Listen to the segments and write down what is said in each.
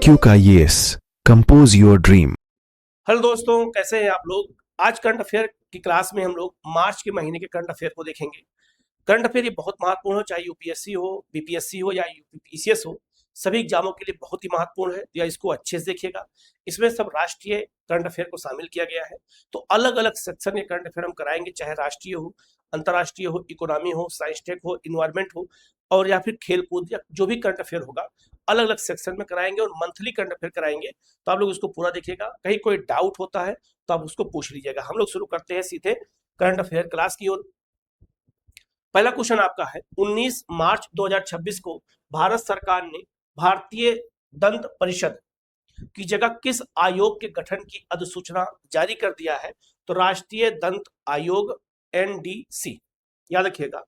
IQ का yes, compose your dream। Hello दोस्तों, कैसे हैं आप लोग। आज करंट अफेयर की क्लास में हम लोग मार्च के महीने के करंट अफेयर को देखेंगे। करंट अफेयर ये बहुत महत्वपूर्ण हो, चाहे यूपीएससी हो, बीपीएससी हो या यूपीपीसीएस हो, सभी एग्जामों के लिए बहुत ही महत्वपूर्ण है। या इसको अच्छे से देखिएगा, इसमें सब राष्ट्रीय करंट अफेयर को शामिल किया गया है। तो अलग अलग सेक्शन के करंट अफेयर हम कराएंगे, चाहे राष्ट्रीय हो, अंतर्राष्ट्रीय हो, इकोनॉमी हो, साइंस टेक हो, इन्वायरमेंट हो, और या फिर खेल कूद या जो भी करंट अफेयर होगा अलग अलग सेक्शन में कराएंगे और मंथली करंट अफेयर कराएंगे। तो आप लोग इसको पूरा देखिएगा, कहीं कोई डाउट होता है तो आप उसको पूछ लीजिएगा। हम लोग शुरू करते हैं सीधे करंट अफेयर क्लास की ओर। पहला क्वेश्चन आपका है, 19 मार्च 2026 को भारत सरकार ने भारतीय दंत परिषद की जगह किस आयोग के गठन की अधिसूचना जारी कर दिया है? तो राष्ट्रीय दंत आयोग, NDC। याद रखिएगा,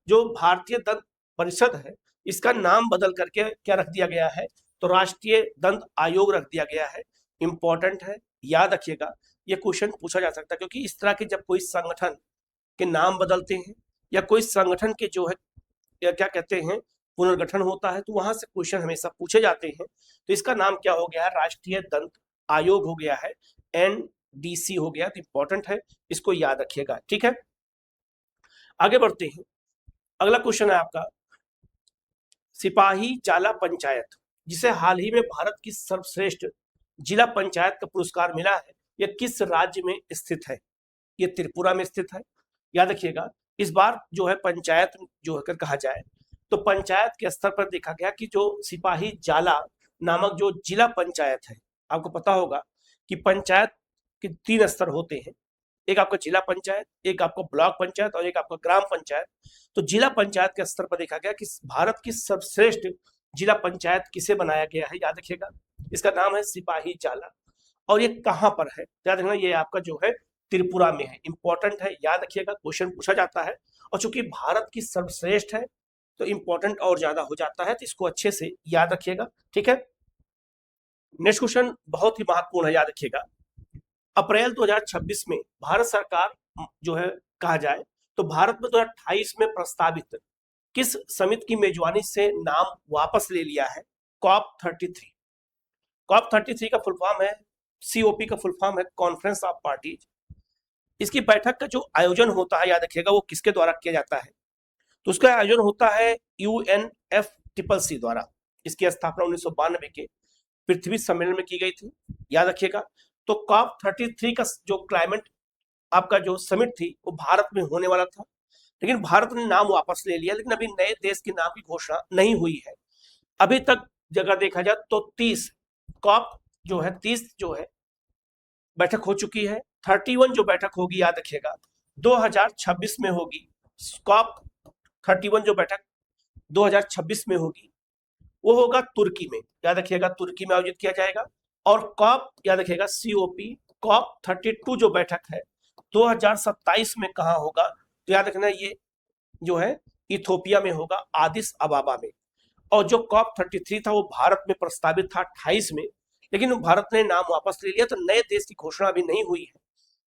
जो भारतीय दंत परिषद है इसका नाम बदल करके क्या रख दिया गया है? तो राष्ट्रीय दंत आयोग रख दिया गया है। इंपॉर्टेंट है, याद रखिएगा, ये क्वेश्चन पूछा जा सकता है, क्योंकि इस तरह के जब कोई संगठन के नाम बदलते हैं या कोई संगठन के जो है या क्या कहते हैं पुनर्गठन होता है, तो वहां से क्वेश्चन हमेशा पूछे जाते हैं। तो इसका नाम क्या हो गया है? राष्ट्रीय दंत आयोग हो गया है, NDC हो गया। तो इंपॉर्टेंट है, इसको याद रखिएगा, ठीक है। आगे बढ़ते हैं, अगला क्वेश्चन है आपका, सिपाही जाला पंचायत, जिसे हाल ही में भारत की सर्वश्रेष्ठ जिला पंचायत का पुरस्कार मिला है, यह किस राज्य में स्थित है? ये त्रिपुरा में स्थित है। याद रखिएगा, इस बार जो है पंचायत जो है कहा जाए तो पंचायत के स्तर पर देखा गया कि जो सिपाही जाला नामक जो जिला पंचायत है, आपको पता होगा कि पंचायत के 3 स्तर होते हैं, एक आपका जिला पंचायत, एक आपका ब्लॉक पंचायत और एक आपका ग्राम पंचायत। तो जिला पंचायत के स्तर पर देखा गया कि भारत की सर्वश्रेष्ठ जिला पंचायत किसे बनाया गया है? याद रखिएगा, इसका नाम है सिपाही जाला। और ये कहां पर है? याद रखना, ये आपका जो है त्रिपुरा में है। इंपॉर्टेंट है, याद रखिएगा, क्वेश्चन पूछा जाता है। और चूंकि भारत की सर्वश्रेष्ठ है तो इंपॉर्टेंट और ज्यादा हो जाता है, तो इसको अच्छे से याद रखिएगा, ठीक है। नेक्स्ट क्वेश्चन बहुत ही महत्वपूर्ण है, याद रखिएगा। अप्रैल 2026 में भारत सरकार जो है कहा जाए तो भारत में 2028 में प्रस्तावित किस समिति की मेजबानी से नाम वापस ले लिया है? COP33। COP33 का फुल फॉर्म है, COP का फुल फॉर्म है कॉन्फ्रेंस ऑफ पार्टीज। इसकी बैठक का जो आयोजन होता है, याद रखिएगा, वो किसके द्वारा किया जाता है? तो उसका आयोजन होता है UNFCCC द्वारा। इसकी स्थापना 1992 के पृथ्वी सम्मेलन में की गई थी, याद रखिएगा। तो COP33 का जो क्लाइमेट आपका जो समिट थी वो भारत में होने वाला था, लेकिन भारत ने नाम वापस ले लिया। लेकिन अभी नए देश के नाम की घोषणा नहीं हुई है अभी तक। जगह देखा जाए तो 30 COP जो है 30 जो है बैठक हो चुकी है। 31 जो बैठक होगी, याद रखिएगा, 2026 में होगी। COP31 जो बैठक 2026 में होगी वो होगा तुर्की में, याद रखिएगा, तुर्की में आयोजित किया जाएगा। और COP, याद रखिएगा, COP32 जो बैठक है 2027 में कहाँ होगा? तो याद रखना, ये जो है इथोपिया में होगा, आदिस अबाबा में। और जो COP33 था वो भारत में प्रस्तावित था 28 में, लेकिन भारत ने नाम वापस ले लिया। तो नए देश की घोषणा अभी नहीं हुई है,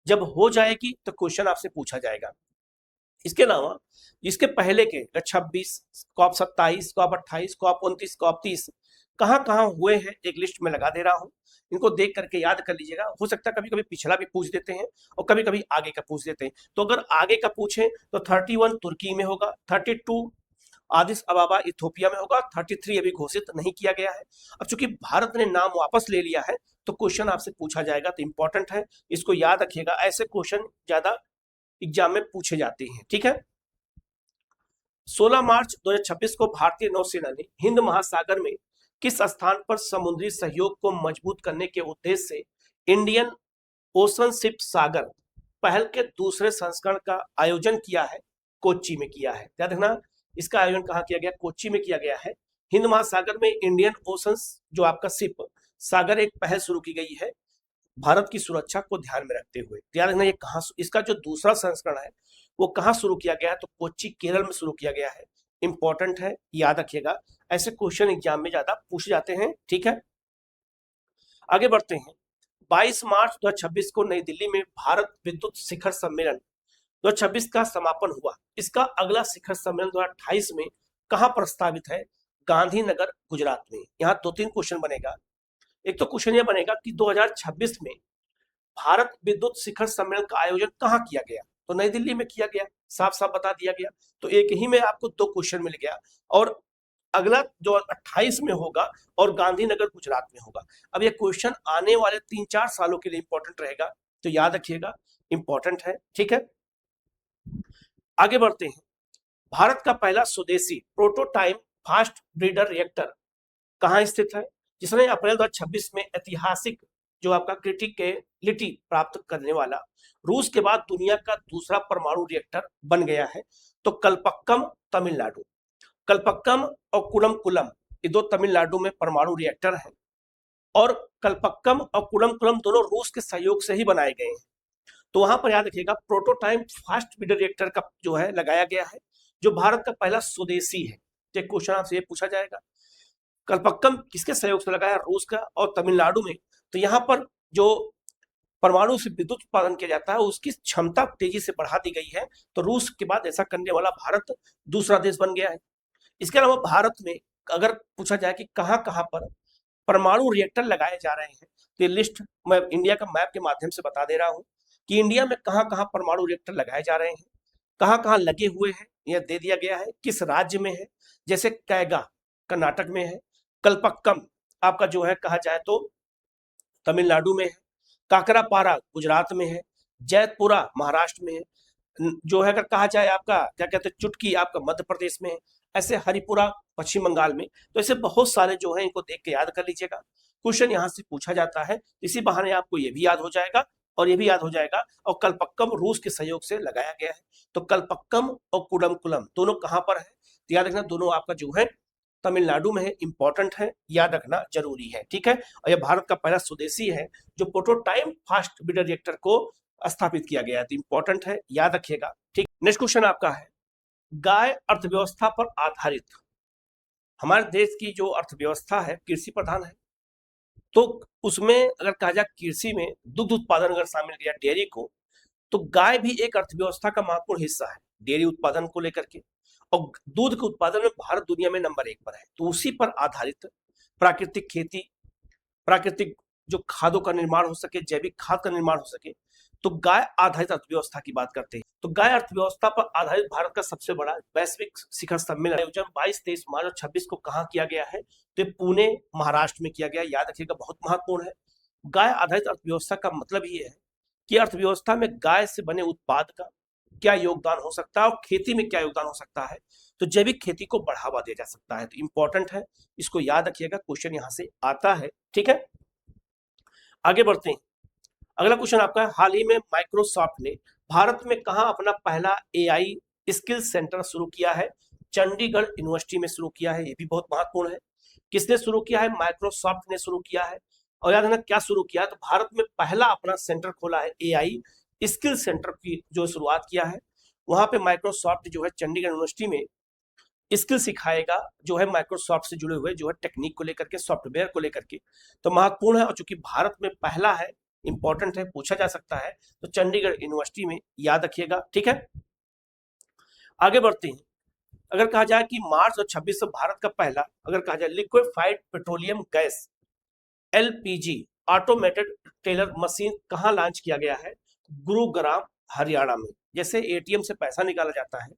जब हो जाएगी तो क्वेश्चन आपसे पूछा जाएगा। इसके अलावा इसके पहले के 26, COP27, COP28, COP29, COP30 कहाँ हुए हैं, एक लिस्ट में लगा दे रहा हूं। इनको देख करके याद कर लीजिएगा। हो सकता है कभी कभी पिछला भी पूछ देते हैं और कभी कभी आगे का पूछ देते हैं। तो अगर आगे का पूछे तो 31 तुर्की में होगा, 32 आदिस अबाबा इथोपिया में होगा, 33 अभी घोषित नहीं किया गया है। अब चूंकि भारत ने नाम वापस ले लिया है तो क्वेश्चन आपसे पूछा जाएगा, तो इंपॉर्टेंट है, इसको याद रखिएगा। ऐसे क्वेश्चन ज्यादा एग्जाम में पूछे जाते हैं, ठीक है। 16 मार्च 2026 को भारतीय नौसेना ने हिंद महासागर में किस स्थान पर समुद्री सहयोग को मजबूत करने के उद्देश्य से इंडियन ओशन शिप सागर पहल के दूसरे संस्करण का आयोजन किया है? कोच्चि में किया है। याद रखना, इसका आयोजन कहाँ किया गया? कोच्चि में किया गया है। हिंद महासागर में इंडियन ओशन जो आपका शिप सागर एक पहल शुरू की गई है भारत की सुरक्षा को ध्यान में रखते हुए। ध्यान रखना, ये कहाँ, इसका जो दूसरा संस्करण है वो कहाँ शुरू किया गया है? तो कोच्चि केरल में शुरू किया गया है। इंपॉर्टेंट है, याद रखिएगा, ऐसे क्वेश्चन एग्जाम में ज्यादा पूछे जाते हैं, ठीक है। आगे बढ़ते हैं, 22 मार्च 2026 को नई दिल्ली में भारत विद्युत शिखर सम्मेलन 2026 का समापन हुआ। इसका अगला शिखर सम्मेलन 2028 में कहाँ प्रस्तावित है? गांधीनगर, गुजरात में। यहाँ 2-3 क्वेश्चन बनेगा। एक तो क्वेश्चन ये बनेगा कि 2026 में भारत विद्युत शिखर सम्मेलन का आयोजन कहाँ किया गया, तो नई दिल्ली में किया गया, साफ साफ बता दिया गया। तो एक ही में आपको 2 क्वेश्चन मिल गया। और अगला जो 28 में होगा और गांधीनगर गुजरात में होगा। अब ये क्वेश्चन आने वाले 3-4 सालों के लिए इंपॉर्टेंट रहेगा, तो याद रखिएगा, इंपॉर्टेंट है, ठीक है। आगे बढ़ते हैं। भारत का पहला स्वदेशी प्रोटोटाइप फास्ट ब्रीडर रिएक्टर कहाँ स्थित है, जिसने अप्रैल 2026 में ऐतिहासिक जो आपका क्रिटिकलिटी प्राप्त करने वाला रूस के बाद दुनिया का दूसरा परमाणु रिएक्टर बन गया है। तो कल्पक्कम तमिलनाडु, कल्पक्कम और कुलम ये 2 तमिलनाडु में परमाणु रिएक्टर हैं, और कल्पक्कम और कुलम दोनों रूस के सहयोग से ही बनाए गए हैं। तो वहां पर याद रखिएगा प्रोटोटाइप फास्ट ब्रीडर रिएक्टर का जो है लगाया गया है, जो भारत का पहला स्वदेशी है। तो क्वेश्चन आपसे ये पूछा जाएगा, कल्पक्कम किसके सहयोग से लगाया, रूस का और तमिलनाडु में। तो यहाँ पर जो परमाणु से विद्युत उत्पादन किया जाता है उसकी क्षमता तेजी से बढ़ा दी गई है। तो रूस के बाद ऐसा करने वाला भारत दूसरा देश बन गया है। इसके अलावा भारत में अगर पूछा जाए कि कहाँ कहाँ पर परमाणु रिएक्टर लगाए जा रहे हैं, तो ये लिस्ट मैं इंडिया का मैप के माध्यम से बता दे रहा हूँ कि इंडिया में कहाँ कहाँ परमाणु रिएक्टर लगाए जा रहे हैं, कहाँ कहाँ लगे हुए हैं, यह दे दिया गया है, किस राज्य में है। जैसे कैगा कर्नाटक में है, कल्पक्कम आपका जो है कहा जाए तो तमिलनाडु में है, काकरापारा गुजरात में है, जैतपुरा महाराष्ट्र में है, जो है अगर कहा जाए आपका क्या कहते हैं चुटकी आपका मध्य प्रदेश में है, ऐसे हरिपुरा पश्चिम बंगाल में। तो ऐसे बहुत सारे जो है इनको देख के याद कर लीजिएगा, क्वेश्चन यहाँ से पूछा जाता है, इसी बहाने आपको ये भी याद हो जाएगा और ये भी याद हो जाएगा। और कल्पक्कम रूस के सहयोग से लगाया गया है। तो कल्पक्कम और कुडम दोनों कहाँ पर है, तो याद रखना दोनों आपका जो है तमिलनाडु में है, इंपॉर्टेंट है, याद रखना जरूरी है, ठीक है। और यह भारत का पहला स्वदेशी है जो प्रोटोटाइप फास्ट ब्रीडर रिएक्टर को स्थापित किया गया है, तो इंपॉर्टेंट है, याद रखिएगा, ठीक। नेक्स्ट क्वेश्चन आपका है, गाय अर्थव्यवस्था पर आधारित, हमारे देश की जो अर्थव्यवस्था है कृषि प्रधान है, तो उसमें अगर कहा जाए कृषि में दुग्ध उत्पादन अगर शामिल किया डेयरी को, तो गाय भी एक अर्थव्यवस्था का महत्वपूर्ण हिस्सा है डेयरी उत्पादन को लेकर के। और दूध के उत्पादन में भारत दुनिया में नंबर 1 पर है। तो उसी पर आधारित प्राकृतिक खेती, प्राकृतिक जो खादों का निर्माण हो सके, जैविक खाद का निर्माण हो सके, तो गाय आधारित अर्थव्यवस्था की बात करते हैं। तो गाय अर्थव्यवस्था पर आधारित भारत का सबसे बड़ा वैश्विक शिखर सम्मेलन आयोजन 22-23 मार्च और 26 को कहाँ किया गया है, तो पुणे महाराष्ट्र में किया गया। याद रखिएगा, बहुत महत्वपूर्ण है। गाय आधारित अर्थव्यवस्था का मतलब ये है कि अर्थव्यवस्था में गाय से बने उत्पाद का क्या योगदान हो सकता है और खेती में क्या योगदान हो सकता है, तो जैविक खेती को बढ़ावा दिया जा सकता है। तो इंपॉर्टेंट है, इसको याद रखिएगा, क्वेश्चन यहां से आता है, ठीक है। आगे बढ़ते हैं। अगला क्वेश्चन आपका है, हाल ही में माइक्रोसॉफ्ट ने भारत में कहा अपना पहला एआई स्किल सेंटर शुरू किया है, चंडीगढ़ यूनिवर्सिटी में शुरू किया है। ये भी बहुत महत्वपूर्ण है। किसने शुरू किया है, माइक्रोसॉफ्ट ने शुरू किया है। और याद रखना क्या शुरू किया, तो भारत में पहला अपना सेंटर खोला है, एआई स्किल सेंटर की जो शुरुआत किया है। वहां पे माइक्रोसॉफ्ट जो है चंडीगढ़ यूनिवर्सिटी में स्किल सिखाएगा, जो है माइक्रोसॉफ्ट से जुड़े हुए जो है टेक्निक को लेकर के, सॉफ्टवेयर को लेकर के। तो महत्वपूर्ण है, और चूंकि भारत में पहला है, इंपॉर्टेंट है, पूछा जा सकता है, तो चंडीगढ़ यूनिवर्सिटी में याद रखिएगा, ठीक है। आगे बढ़ते हैं। अगर कहा जाए कि मार्च और 26 से भारत का पहला अगर कहा जाए liquefied petroleum gas LPG automated teller machine कहाँ लॉन्च किया गया है, गुरुग्राम हरियाणा में। जैसे एटीएम से पैसा निकाला जाता है,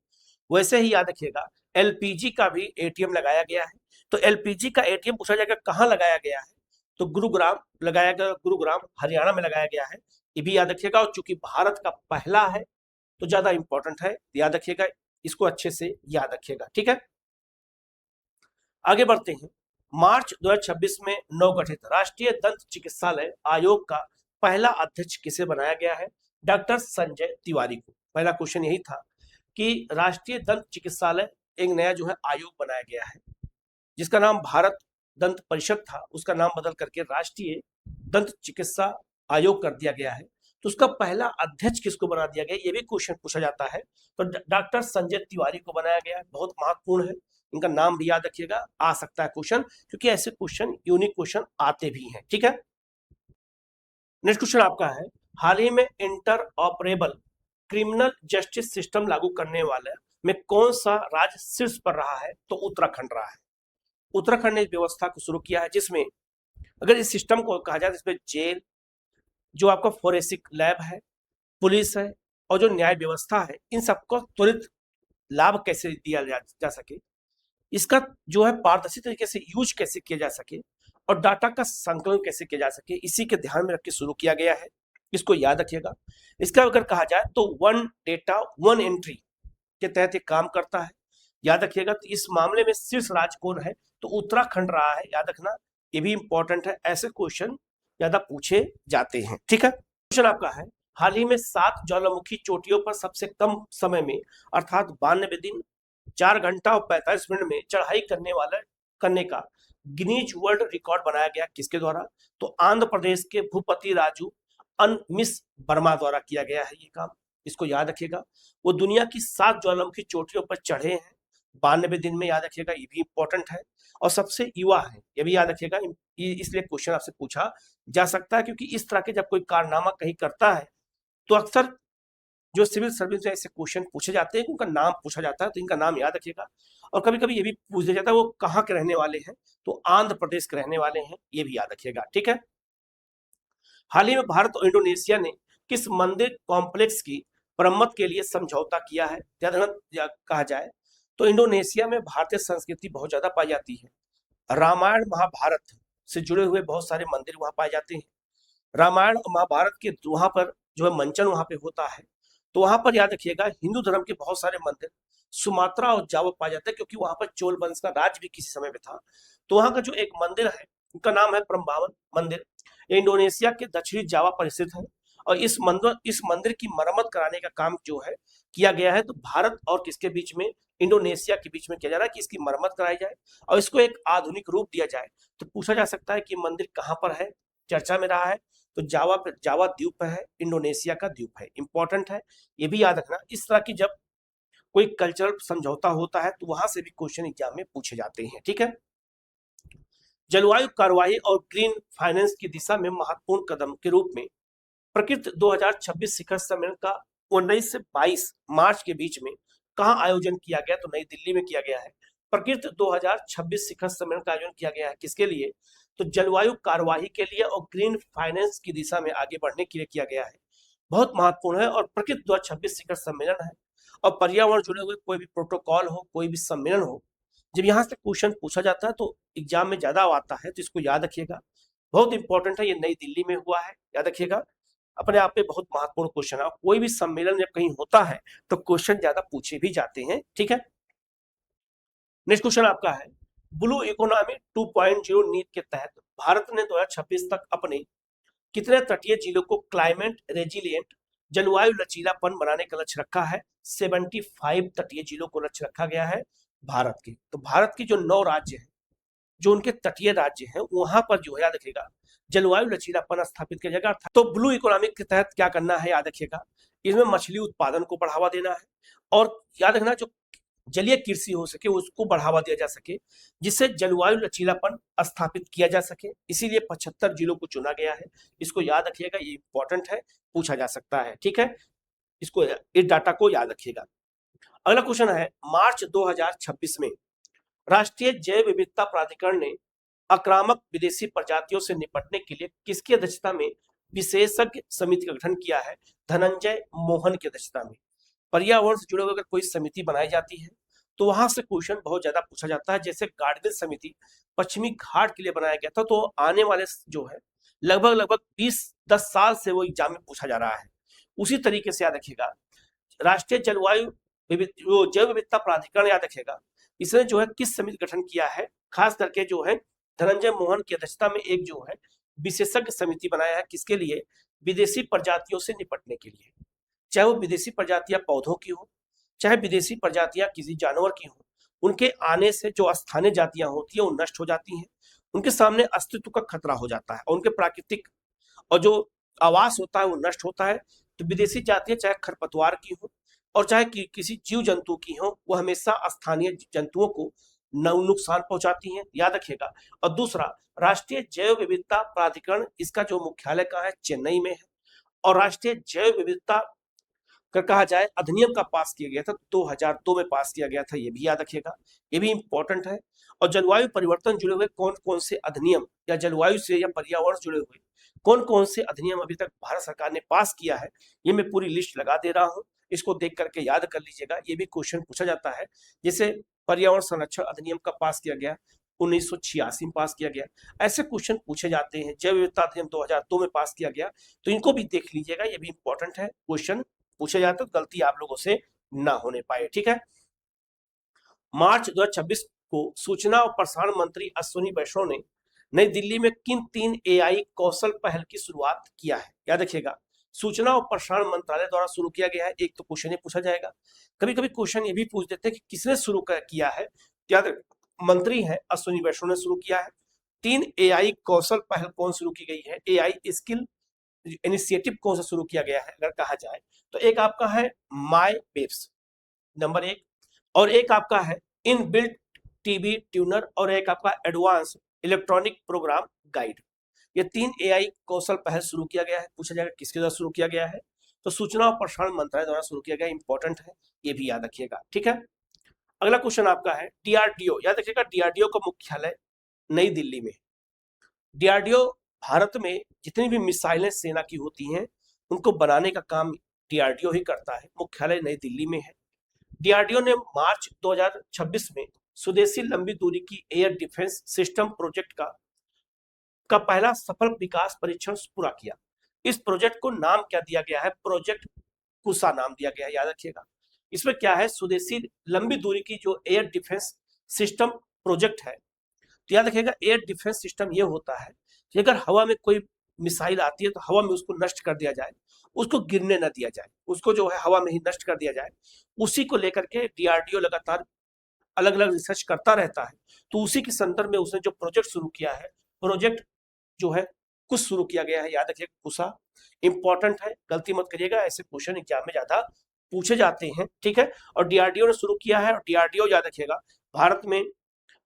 वैसे ही याद रखिएगा एलपीजी का भी एटीएम लगाया गया है। तो एलपीजी का एटीएम पूछा जाएगा कहाँ लगाया गया है, तो गुरुग्राम लगाया गया, गुरुग्राम हरियाणा में लगाया गया है, ये भी याद रखिएगा। और चूंकि भारत का पहला है तो ज्यादा इंपॉर्टेंट है, याद रखिएगा, इसको अच्छे से याद रखिएगा, ठीक है। आगे बढ़ते हैं। मार्च 2026 में नवगठित राष्ट्रीय दंत चिकित्सालय आयोग का पहला अध्यक्ष किसे बनाया गया है, डॉक्टर संजय तिवारी को। पहला क्वेश्चन यही था कि राष्ट्रीय दंत चिकित्सालय एक नया जो है आयोग बनाया गया है, जिसका नाम भारत दंत परिषद था, उसका नाम बदल करके राष्ट्रीय दंत चिकित्सा आयोग कर दिया गया है। तो उसका पहला अध्यक्ष किसको बना दिया गया, ये भी क्वेश्चन पूछा जाता है। तो डॉक्टर संजय तिवारी को बनाया गया है, बहुत महत्वपूर्ण है, इनका नाम भी याद रखिएगा, आ सकता है क्वेश्चन, क्योंकि ऐसे क्वेश्चन यूनिक क्वेश्चन आते भी हैं, ठीक है। नेक्स्ट क्वेश्चन आपका है, हाल ही में inter operable criminal justice system लागू करने वाले में कौन सा राज्य शीर्ष पर रहा है, तो उत्तराखंड रहा है। उत्तराखंड ने इस व्यवस्था को शुरू किया है, जिसमें अगर इस सिस्टम को कहा जाए तो इसमें जेल, जो आपका फोरेंसिक लैब है, पुलिस है और जो न्याय व्यवस्था है, इन सबको त्वरित लाभ कैसे दिया जा सके, इसका जो है पारदर्शी तरीके से यूज कैसे किया जा सके और डाटा का संकलन कैसे किया जा सके, इसी के ध्यान में रख के शुरू किया गया है। इसको याद रखिएगा। इसका अगर कहा जाए तो वन डेटा वन एंट्री के तहत ये काम करता है। याद रखिएगा। तो इस मामले में शीर्ष राज्य कौन है, तो उत्तराखंड रहा है, याद रखना, ये भी इंपॉर्टेंट है। ऐसे क्वेश्चन ज्यादा पूछे जाते हैं। ठीक है। क्वेश्चन आपका है, हाल ही में 7 ज्वालामुखी चोटियों पर सबसे कम समय में अर्थात 92 दिन 4 घंटा और 45 मिनट में चढ़ाई करने का गिनीज वर्ल्ड रिकॉर्ड बनाया गया, किसके द्वारा? तो आंध्र प्रदेश के भूपति राजू मिस वर्मा द्वारा किया गया है ये काम। इसको याद रखिएगा। वो दुनिया की 7 ज्वालामुखी चोटियों पर चढ़े हैं 92 दिन में, याद रखिएगा, ये भी इंपॉर्टेंट है। और सबसे युवा है, ये भी याद रखिएगा। इसलिए क्वेश्चन आपसे पूछा जा सकता है, क्योंकि इस तरह के जब कोई कारनामा कहीं करता है तो अक्सर जो सिविल सर्विस में ऐसे क्वेश्चन पूछे जाते हैं, उनका नाम पूछा जाता है, तो इनका नाम याद रखिएगा। और कभी कभी ये भी पूछ दिया जाता है वो कहाँ के रहने वाले हैं, तो आंध्र प्रदेश के रहने वाले हैं, ये भी याद रखिएगा। ठीक है। हाल ही में भारत और इंडोनेशिया ने किस मंदिर कॉम्प्लेक्स की मरम्मत के लिए समझौता किया है? कहा जाए तो इंडोनेशिया में भारतीय संस्कृति बहुत ज्यादा पाई जाती है। रामायण महाभारत से जुड़े हुए बहुत सारे मंदिर वहां पाए जाते हैं। रामायण और महाभारत के वहां पर जो है मंचन वहां पे होता है, तो वहां पर याद रखिएगा हिंदू धर्म के बहुत सारे मंदिर सुमात्रा और जावा पाए जाते हैं, क्योंकि वहां पर चोल वंश का राज भी किसी समय में था। तो वहां का जो एक मंदिर है उनका नाम है ब्रह्मावन मंदिर। ये इंडोनेशिया के दक्षिणी जावा पर स्थित है। और इस मंदिर की मरम्मत कराने का काम जो है किया गया है, तो भारत और किसके बीच में? इंडोनेशिया के बीच में किया जा रहा है कि इसकी मरम्मत कराई जाए और इसको एक आधुनिक रूप दिया जाए। तो पूछा जा सकता है कि मंदिर कहाँ पर है, चर्चा में रहा है, तो जावा द्वीप है, इंडोनेशिया का द्वीप है, इंपॉर्टेंट है, ये भी याद रखना। इस तरह की जब कोई कल्चरल समझौता होता है तो वहां से भी क्वेश्चन एग्जाम में पूछे जाते हैं। ठीक है। जलवायु कार्यवाही और ग्रीन फाइनेंस की दिशा में महत्वपूर्ण कदम के रूप में प्रकृति 2026 शिखर सम्मेलन का 19 से 22 मार्च के बीच में कहाँ आयोजन किया गया? तो नई दिल्ली में किया गया है। प्रकृति 2026 शिखर सम्मेलन का आयोजन किया गया है, किसके लिए? तो जलवायु कार्यवाही के लिए और ग्रीन फाइनेंस की दिशा में आगे बढ़ने के लिए किया गया है। बहुत महत्वपूर्ण है और प्रकृति 2026 शिखर सम्मेलन है और पर्यावरण जुड़े हुए कोई भी प्रोटोकॉल हो, कोई भी सम्मेलन हो, जब यहाँ से क्वेश्चन पूछा जाता है तो एग्जाम में ज्यादा आता है, तो इसको याद रखिएगा। बहुत इंपॉर्टेंट है, ये नई दिल्ली में हुआ है, याद रखिएगा। अपने आप में बहुत महत्वपूर्ण क्वेश्चन है। कोई भी सम्मेलन जब कहीं होता है तो क्वेश्चन ज्यादा पूछे भी जाते हैं। ठीक है। नेक्स्ट क्वेश्चन आपका है, ब्लू इकोनॉमी 2.0 नीति के तहत भारत ने 2026 तक अपने कितने तटीय जिलों को क्लाइमेट रेजिलिएंट जलवायु लचीलापन बनाने का लक्ष्य रखा है? 75 तटीय जिलों को लक्ष्य रखा गया है भारत के। तो भारत की जो 9 राज्य हैं, जो उनके तटीय राज्य हैं, वहां पर जो है याद रखिएगा जलवायु लचीलापन स्थापित किया जाएगा। तो ब्लू इकोनॉमिक के तहत क्या करना है, याद रखिएगा, इसमें मछली उत्पादन को बढ़ावा देना है और याद रखना जो जलीय कृषि हो सके उसको बढ़ावा दिया जा सके, जिससे जलवायु लचीलापन स्थापित किया जा सके। इसीलिए 75 जिलों को चुना गया है। इसको याद रखिएगा, ये इंपॉर्टेंट है, पूछा जा सकता है। ठीक है। इसको इस डाटा को याद रखिएगा। अगला क्वेश्चन है, मार्च 2026 में राष्ट्रीय जैव विविधता प्राधिकरण ने आक्रामक विदेशी प्रजातियों से निपटने के लिए किसकी अध्यक्षता में विशेषज्ञ समिति का गठन किया है? धनंजय मोहन की अध्यक्षता में। पर्यावरण से जुड़े हुए अगर कोई समिति बनाई जाती है तो वहां से क्वेश्चन बहुत ज्यादा पूछा जाता है। जैसे गाडगिल समिति पश्चिमी घाट के लिए बनाया गया था, तो आने वाले जो है लगभग 10 साल से वो एग्जाम में पूछा जा रहा है। उसी तरीके से याद रखिएगा राष्ट्रीय जैव विविधता प्राधिकरण, याद रखिएगा, इसने जो है किस समिति गठन किया है? खास करके जो है धनंजय मोहन की अध्यक्षता में एक जो है विशेषज्ञ समिति बनाया है, किसके लिए? विदेशी प्रजातियों से निपटने के लिए। चाहे वो विदेशी प्रजातियां पौधों की हो, चाहे विदेशी प्रजातियां किसी जानवर की हो, उनके आने से जो स्थानीय जातियां होती है वो नष्ट हो जाती हैं, उनके सामने अस्तित्व का खतरा हो जाता है और उनके प्राकृतिक और जो आवास होता है वो नष्ट होता है। तो विदेशी जातियां चाहे खरपतवार की हो और चाहे किसी जीव जंतु की हो, वो हमेशा स्थानीय जंतुओं को नुकसान पहुंचाती हैं, याद रखिएगा। और दूसरा, राष्ट्रीय जैव विविधता प्राधिकरण, इसका जो मुख्यालय कहाँ है? चेन्नई में है। और राष्ट्रीय जैव विविधता अगर कहा जाए अधिनियम का पास किया गया था 2002 में पास किया गया था, ये भी याद रखिएगा, ये भी इंपॉर्टेंट है। और जलवायु परिवर्तन जुड़े हुए कौन कौन से अधिनियम या जलवायु से या पर्यावरण जुड़े हुए कौन कौन से अधिनियम अभी तक भारत सरकार ने पास किया है, ये मैं पूरी लिस्ट लगा दे रहा हूँ, इसको देख करके याद कर लीजिएगा। ये भी क्वेश्चन पूछा जाता है। जैसे पर्यावरण संरक्षण अधिनियम का पास किया गया 1986 में पास किया गया, ऐसे क्वेश्चन पूछे जाते हैं। जैव विविधता अधिनियम 2002 में पास किया गया, तो इनको भी देख लीजिएगा, ये भी इंपॉर्टेंट है, क्वेश्चन पूछे जाते, तो गलती आप लोगों से ना होने पाए, ठीक है। मार्च 2026 को सूचना और प्रसारण मंत्री अश्विनी वैष्णव ने नई दिल्ली में किन 3 एआई कौशल पहल की शुरुआत किया है, याद रखिएगा, सूचना और प्रसारण मंत्रालय द्वारा शुरू किया गया है। एक तो क्वेश्चन ये पूछा जाएगा, कभी कभी क्वेश्चन ये भी पूछ देते हैं कि किसने शुरू किया है, याद मंत्री है अश्विनी वैष्णव ने शुरू किया है। 3 एआई कौशल पहल कौन शुरू की गई है, एआई स्किल इनिशिएटिव कौन सा शुरू किया गया है अगर कहा जाए, तो एक आपका है माई वेब्स नंबर 1, और एक आपका है इन बिल्ट टीवी ट्यूनर, और एक आपका एडवांस इलेक्ट्रॉनिक प्रोग्राम गाइड। ये 3 एआई कौशल पहल शुरू किया गया है। पूछा जाएगा किसके द्वारा शुरू किया गया है, तो सूचना और प्रसारण मंत्रालय द्वारा शुरू किया गया, इंपॉर्टेंट है, ये भी याद रखिएगा, ठीक है। अगला क्वेश्चन आपका है डीआरडीओ, याद रखिएगा डीआरडीओ का मुख्यालय नई दिल्ली में। डीआरडीओ भारत में जितनी भी मिसाइलें सेना की होती हैं उनको बनाने का काम डीआरडीओ ही करता है, मुख्यालय नई दिल्ली में है। डीआरडीओ ने मार्च 2026 में स्वदेशी लंबी दूरी की एयर डिफेंस सिस्टम प्रोजेक्ट का पहला सफल विकास परीक्षण पूरा किया। इस प्रोजेक्ट को नाम क्या दिया गया है, प्रोजेक्ट कुसा नाम दिया गया है, याद रखिएगा। इसमें क्या है, स्वदेशी लंबी दूरी की जो एयर डिफेंस सिस्टम प्रोजेक्ट है, तो याद रखिएगा एयर डिफेंस सिस्टम ये होता है कि अगर हवा में कोई मिसाइल आती है तो हवा में उसको नष्ट कर दिया जाए, उसको गिरने न दिया जाए, उसको जो है हवा में ही नष्ट कर दिया जाए। उसी को लेकर के डीआरडीओ लगातार अलग अलग रिसर्च करता रहता है। तो उसी के संदर्भ में उसने जो प्रोजेक्ट शुरू किया है, प्रोजेक्ट जो है कुछ शुरू किया गया है, याद रखिएगा कुसा, इंपॉर्टेंट है, गलती मत करिएगा, ऐसे क्वेश्चन एग्जाम में ज्यादा पूछे जाते हैं, ठीक है। और डीआरडीओ ने शुरू किया है, और डीआरडीओ याद रखिएगा भारत में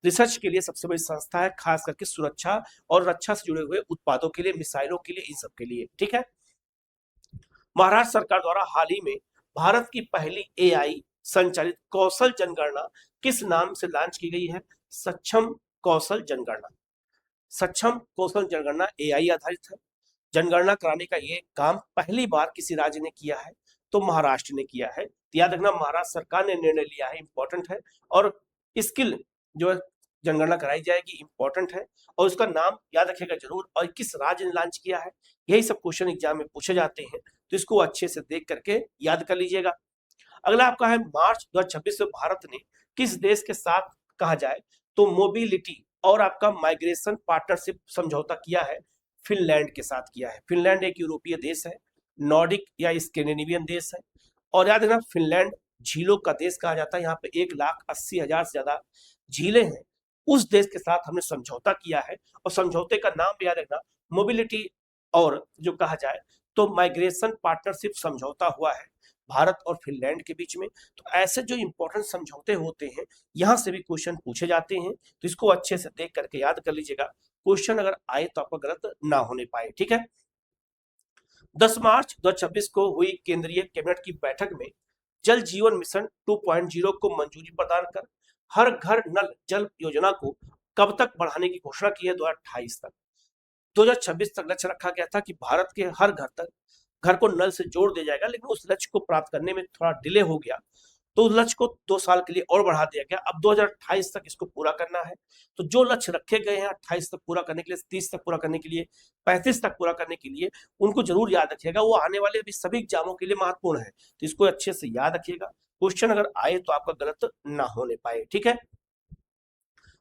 रिसर्च के लिए सबसे बड़ी संस्था है, खास करके सुरक्षा और रक्षा से जुड़े हुए उत्पादों के लिए, मिसाइलों के लिए, इन सब के लिए, ठीक है। महाराष्ट्र सरकार द्वारा हाल ही में भारत की पहली एआई संचालित कौशल जनगणना किस नाम से लॉन्च की गई है, सक्षम कौशल जनगणना। सक्षम कौशल जनगणना एआई आधारित है। जनगणना कराने का ये काम पहली बार किसी राज्य ने किया है, तो महाराष्ट्र ने किया है। याद रखना महाराष्ट्र सरकार ने निर्णय लिया है, इंपॉर्टेंट है। और स्किल जो है जनगणना कराई जाएगी, इंपॉर्टेंट है, और उसका नाम याद रखिएगा जरूर, और किस राज्य ने लॉन्च किया है, यही सब क्वेश्चन एग्जाम में पूछे जाते हैं, तो इसको अच्छे से देख करके याद कर लीजिएगा। अगला आपका है मार्च 2026 में भारत ने किस देश के साथ कहा जाए तो मोबिलिटी और आपका माइग्रेशन पार्टनरशिप समझौता किया है, फिनलैंड के साथ किया है। फिनलैंड एक यूरोपीय देश है, नॉर्डिक या स्कैंडिनेवियन देश है, और याद रखना फिनलैंड झीलों का देश कहा जाता है, यहाँ पे 1,80,000 से ज्यादा झीलें हैं। उस देश के साथ हमने समझौता किया है, और समझौते का नाम भी याद रखना मोबिलिटी और जो कहा जाए तो माइग्रेशन पार्टनरशिप समझौता हुआ है भारत और फिनलैंड के बीच में। तो ऐसे जो इंपॉर्टेंट समझौते होते हैं, यहां से भी क्वेश्चन पूछे जाते हैं, तो इसको अच्छे से देख करके याद कर लीजिएगा, क्वेश्चन अगर आए तो आपका गलत ना होने पाए, ठीक है। 10 मार्च 2026 को हुई केंद्रीय कैबिनेट की बैठक में जल जीवन मिशन 2.0 को मंजूरी प्रदान कर हर घर नल जल योजना को कब तक बढ़ाने की घोषणा की है, 2028 तक। 2026 तक लक्ष्य रखा गया था कि भारत के हर घर को नल से जोड़ दिया जाएगा, लेकिन उस लक्ष्य को प्राप्त करने में थोड़ा डिले हो गया, तो उस लक्ष्य को 2 साल के लिए और बढ़ा दिया गया। अब 2028 तक इसको पूरा करना है। तो जो लक्ष्य रखे गए हैं 28 तक पूरा करने के लिए, 30 तक पूरा करने के लिए, 35 तक पूरा करने के लिए, उनको जरूर याद रखिएगा, वो आने वाले भी सभी एग्जामों के लिए महत्वपूर्ण है, तो इसको अच्छे से याद रखिएगा, क्वेश्चन अगर आए तो आपका गलत ना होने पाए, ठीक है।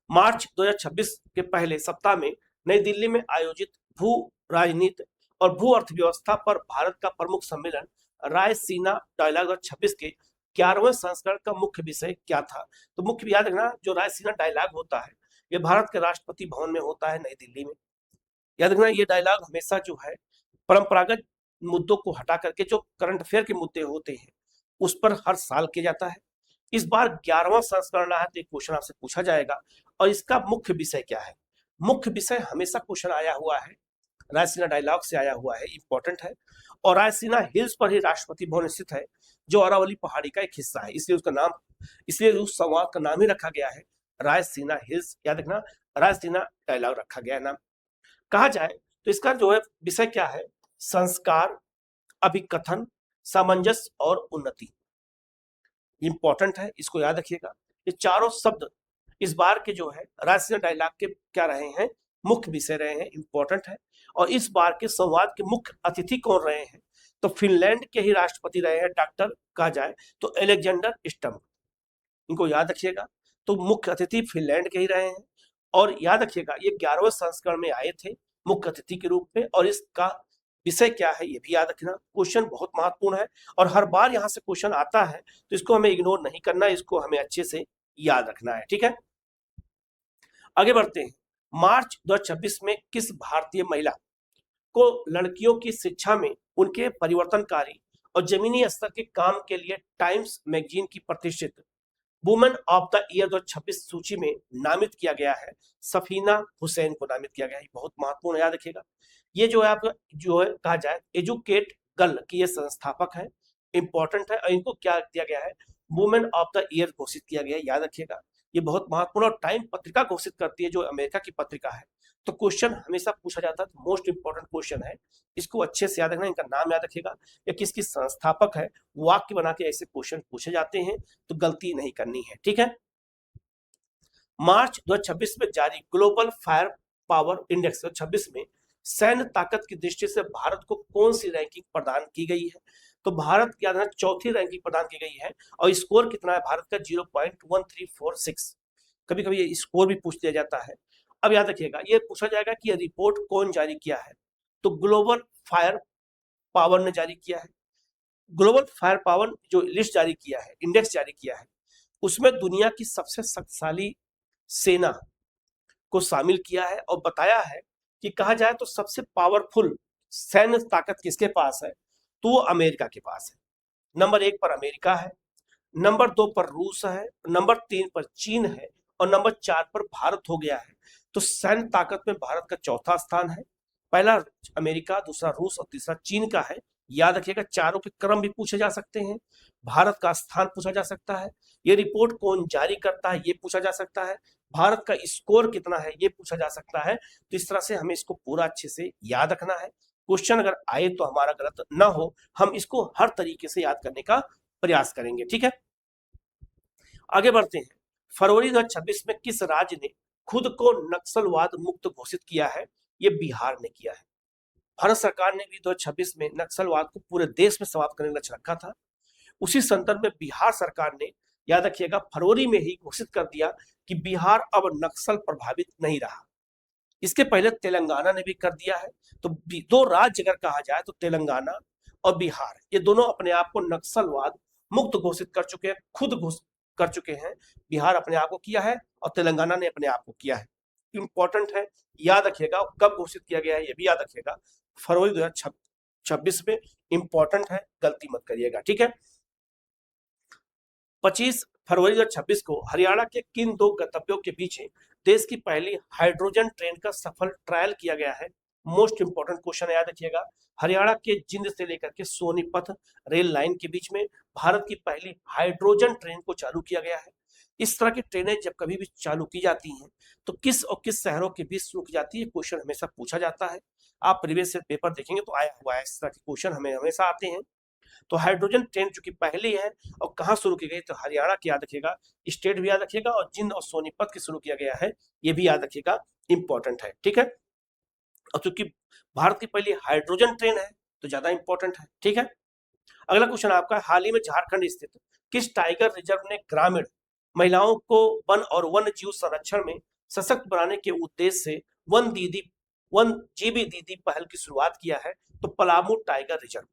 मार्च 2026 के पहले सप्ताह में नई दिल्ली में आयोजित भू राजनीति और भू अर्थव्यवस्था पर भारत का प्रमुख सम्मेलन रायसीना डायलॉग 2026 के 11वें संस्करण का मुख्य विषय क्या था, तो मुख्य याद रखना जो रायसीना डायलॉग होता है ये भारत के राष्ट्रपति भवन में होता है नई दिल्ली में। याद रखना ये डायलॉग हमेशा जो है परंपरागत मुद्दों को हटा करके जो करंट अफेयर के मुद्दे होते हैं उस पर हर साल किया जाता है। इस बार 11वां संस्करण है, तो एक क्वेश्चन आपसे पूछा जाएगा, और इसका मुख्य विषय क्या है। मुख्य विषय हमेशा क्वेश्चन आया हुआ है, रायसीना डायलॉग से आया हुआ है, इंपॉर्टेंट है, और रायसीना हिल्स पर ही राष्ट्रपति भवन स्थित है। जो अरावली पहाड़ी का एक हिस्सा है, इसलिए उस संवाद का नाम ही रखा गया है रायसीना हिल्स। याद रखना, रायसीना डायलॉग रखा गया है नाम। कहा जाए तो इसका जो है विषय क्या है, संस्कार, अभिकथन, सामंजस्य और उन्नति। इंपॉर्टेंट है, इसको याद रखिएगा। ये चारों शब्द इस बार के जो है रायसीना डायलॉग के क्या रहे हैं, मुख्य विषय रहे हैं, इंपॉर्टेंट है। और इस बार के संवाद के मुख्य अतिथि कौन रहे हैं, तो फिनलैंड के ही राष्ट्रपति रहे हैं डॉक्टर, कहा जाए तो अलेक्जेंडर स्टम्प। इनको याद रखिएगा। तो मुख्य अतिथि फिनलैंड के ही रहे हैं। और याद रखिएगा ये 11वें संस्करण में आए थे मुख्य अतिथि के रूप में। और इसका विषय क्या है ये भी याद रखना, क्वेश्चन बहुत महत्वपूर्ण है और हर बार यहाँ से क्वेश्चन आता है, तो इसको हमें इग्नोर नहीं करना, इसको हमें अच्छे से याद रखना है, ठीक है। आगे बढ़ते हैं। मार्च 2026 में किस भारतीय महिला को लड़कियों की शिक्षा में उनके परिवर्तनकारी और जमीनी स्तर के काम के लिए टाइम्स मैगजीन की प्रतिष्ठित वुमेन ऑफ द ईयर 2026 सूची में नामित किया गया है? सफीना हुसैन को नामित किया गया है। बहुत महत्वपूर्ण, याद रखिएगा। ये जो है आपका जो है कहा जाए एजुकेट गर्ल की ये संस्थापक है, इंपॉर्टेंट है। और इनको क्या दिया गया है, वुमेन ऑफ द ईयर घोषित किया गया है, याद रखिएगा। ये बहुत महत्वपूर्ण, और टाइम पत्रिका घोषित करती है जो अमेरिका की पत्रिका है। तो क्वेश्चन हमेशा पूछा जाता है, मोस्ट इंपॉर्टेंट क्वेश्चन है, इसको अच्छे से याद रखना। इनका नाम याद रखिएगा, ये किसकी संस्थापक है, वाक्य बना के ऐसे क्वेश्चन पूछे जाते हैं, तो गलती नहीं करनी है, ठीक है। मार्च 2026 में जारी ग्लोबल फायर पावर इंडेक्स 2026 में सैन्य ताकत की दृष्टि से भारत को कौन सी रैंकिंग प्रदान की गई है? तो भारत क्या है, चौथी रैंकिंग प्रदान की गई है। और स्कोर कितना है भारत का, 0.1346। कभी कभी ये स्कोर भी पूछ दिया जाता है। अब याद रखिएगा, ये पूछा जाएगा कि ये रिपोर्ट कौन जारी किया है, तो ग्लोबल फायर पावर ने जारी किया है। ग्लोबल फायर पावर जो लिस्ट जारी किया है, इंडेक्स जारी किया है, उसमें दुनिया की सबसे शक्तिशाली सेना को शामिल किया है और बताया है कि कहा जाए तो सबसे पावरफुल सैन्य ताकत किसके पास है, तो वो अमेरिका के पास है। नंबर 1 पर अमेरिका है, नंबर 2 पर रूस है, नंबर 3 पर चीन है और नंबर 4 पर भारत हो गया है। तो सैन्य ताकत में भारत का चौथा स्थान है। पहला अमेरिका, दूसरा रूस और तीसरा चीन का है। याद रखिएगा, चारों के क्रम भी पूछे जा सकते हैं, भारत का स्थान पूछा जा सकता है, ये रिपोर्ट कौन जारी करता है ये पूछा जा सकता है, भारत का स्कोर कितना है ये पूछा जा सकता है। तो इस तरह से हमें इसको पूरा अच्छे से याद रखना है। क्वेश्चन अगर आए तो हमारा गलत ना हो, हम इसको हर तरीके से याद करने का प्रयास करेंगे, ठीक है। आगे बढ़ते हैं। फरवरी 2026 में किस राज्य ने खुद को नक्सलवाद मुक्त घोषित किया है? ये बिहार ने किया है। भारत सरकार ने भी 2026 में नक्सलवाद को पूरे देश में समाप्त करने का लक्ष्य रखा था। उसी संदर्भ में बिहार सरकार ने, याद रखिएगा, फरवरी में ही घोषित कर दिया कि बिहार अब नक्सल प्रभावित नहीं रहा। इसके पहले तेलंगाना ने भी कर दिया है। तो दो राज्य अगर कहा जाए तो तेलंगाना और बिहार, ये दोनों अपने आप को नक्सलवाद मुक्त घोषित कर चुके हैं, खुद घोषित कर चुके हैं। बिहार अपने आप को किया है और तेलंगाना ने अपने आप को किया है। इंपॉर्टेंट है, याद रखिएगा। कब घोषित किया गया है ये भी याद रखिएगा, फरवरी 2026 में। इंपॉर्टेंट है, गलती मत करिएगा, ठीक है। 25 फरवरी 2026 को हरियाणा के किन दो गंतव्यों के बीच देश की पहली हाइड्रोजन ट्रेन का सफल ट्रायल किया गया है? मोस्ट इंपॉर्टेंट क्वेश्चन, याद रखिएगा। हरियाणा के जिंद से लेकर के सोनीपत रेल लाइन के बीच में भारत की पहली हाइड्रोजन ट्रेन को चालू किया गया है। इस तरह की ट्रेनें जब कभी भी चालू की जाती हैं तो किस और किस शहरों के बीच शुरू की जाती है, क्वेश्चन हमेशा पूछा जाता है। आप प्रीवियस पेपर देखेंगे तो आया हुआ है, इस तरह के क्वेश्चन हमें हमेशा आते हैं। तो हाइड्रोजन ट्रेन चूंकि पहली है और कहाँ शुरू की गई, तो हरियाणा की याद रखिएगा, स्टेट भी याद रखिएगा, और जिंद और सोनीपत की शुरू किया गया है, ये भी याद रखिएगा, इंपॉर्टेंट है, ठीक है। और चूंकि भारत की पहली हाइड्रोजन ट्रेन है तो ज्यादा इंपॉर्टेंट है, ठीक है। अगला क्वेश्चन आपका, हाल ही में झारखंड स्थित किस टाइगर रिजर्व ने ग्रामीण महिलाओं को वन और वन्य जीव संरक्षण में सशक्त बनाने के उद्देश्य से वन जीबी दीदी पहल की शुरुआत किया है? तो Palamu tiger reserve.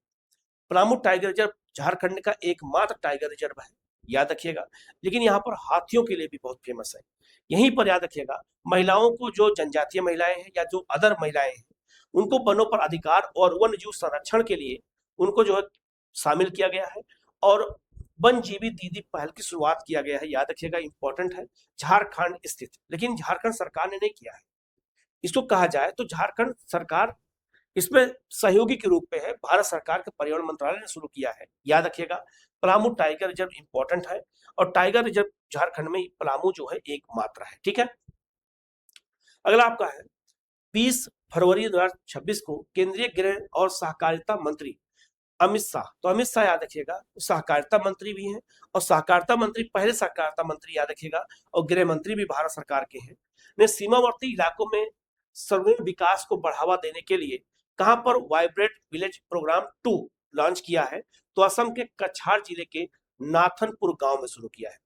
Palamu tiger reserve Jharkhand का एकमात्र टाइगर रिजर्व है, याद रखिएगा। लेकिन यहाँ पर हाथियों के लिए भी बहुत फेमस है। यहीं पर याद रखिएगा, महिलाओं को, जो जनजातीय महिलाएं हैं या जो अदर महिलाएं हैं, उनको वनों पर अधिकार और वन्य जीव संरक्षण के लिए उनको जो है शामिल किया गया है और वन जीवी दीदी पहल की शुरुआत किया गया है, याद रखिएगा, इंपॉर्टेंट है। झारखंड स्थित, लेकिन झारखंड सरकार ने नहीं किया है। इसको कहा जाए तो झारखंड सरकार इसमें सहयोगी के रूप में है, भारत सरकार के पर्यावरण मंत्रालय ने शुरू किया है, याद रखिएगा। पलामू टाइगर रिजर्व इंपॉर्टेंट है, और टाइगर रिजर्व झारखंड में पलामू जो है एकमात्र है। ठीक है, अगला आपका है 20 फरवरी 2026 को केंद्रीय गृह और सहकारिता मंत्री अमित शाह, तो अमित शाह याद रखिएगा सहकारिता मंत्री भी हैं, और सहकारिता मंत्री पहले सहकारिता मंत्री याद रखिएगा, और गृह मंत्री भी भारत सरकार के हैं, ने सीमावर्ती इलाकों में सर्वांगीण विकास को बढ़ावा देने के लिए कहां पर वाइब्रेंट विलेज प्रोग्राम 2 लॉन्च किया है, तो असम के कछार जिले के नाथनपुर गांव में शुरू किया है।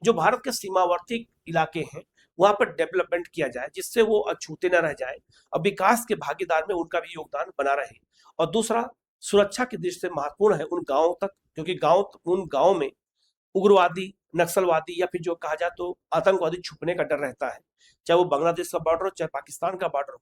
जो भारत के सीमावर्ती इलाके हैं वहां पर डेवलपमेंट किया जाए, जिससे वो अछूते न रह जाए और विकास के भागीदार में उनका भी योगदान बना रहे। और दूसरा, सुरक्षा की दृष्टि से महत्वपूर्ण है उन गांवों तक, क्योंकि उन गांवों में उग्रवादी, नक्सलवादी या फिर जो कहा जाए तो आतंकवादी छुपने का डर रहता है, चाहे वो बांग्लादेश का बॉर्डर हो चाहे पाकिस्तान का बॉर्डर हो।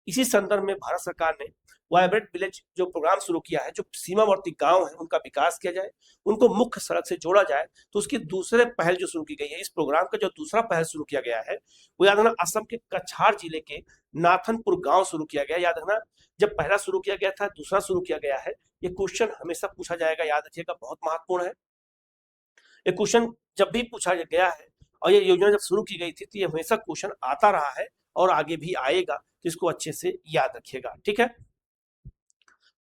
इसी संदर्भ में भारत सरकार ने वाइब्रेंट विलेज जो प्रोग्राम शुरू किया है, जो सीमावर्ती गांव है उनका विकास किया जाए, उनको मुख्य सड़क से जोड़ा जाए। तो उसकी दूसरे पहल जो शुरू की गई है, इस प्रोग्राम का जो दूसरा पहल शुरू किया गया है वो याद रखना असम के कछार जिले के नाथनपुर गांव शुरू किया गया। याद रखना, जब पहला शुरू किया गया था, दूसरा शुरू किया गया है, ये क्वेश्चन हमेशा पूछा जाएगा, याद रखिएगा, बहुत महत्वपूर्ण है। ये क्वेश्चन जब भी पूछा गया है और ये योजना जब शुरू की गई थी, तो ये हमेशा क्वेश्चन आता रहा है और आगे भी आएगा, तो इसको अच्छे से याद रखिएगा। ठीक है,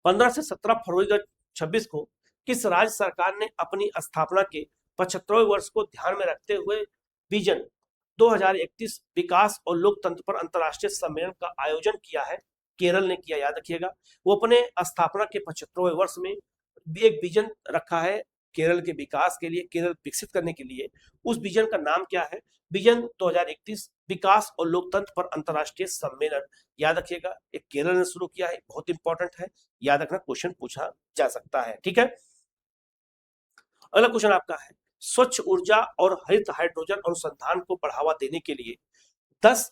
15 से 17 फरवरी 2026 को किस राज्य सरकार ने अपनी स्थापना के 75वें वर्ष को ध्यान में रखते हुए विजन 2031 विकास और लोकतंत्र पर अंतर्राष्ट्रीय सम्मेलन का आयोजन किया है? केरल ने किया, याद रखिएगा। वो अपने स्थापना के 75वें वर्ष में एक विजन रखा है केरल के विकास के लिए, केरल विकसित करने के लिए। उस विजन का नाम क्या है? विजन 2031 विकास और लोकतंत्र पर अंतर्राष्ट्रीय सम्मेलन, याद रखिएगा। एक केरल ने शुरू किया है, बहुत इंपॉर्टेंट है, याद रखना, क्वेश्चन पूछा जा सकता है। ठीक है, अगला क्वेश्चन आपका है स्वच्छ ऊर्जा और हरित हाइड्रोजन अनुसंधान को बढ़ावा देने के लिए 10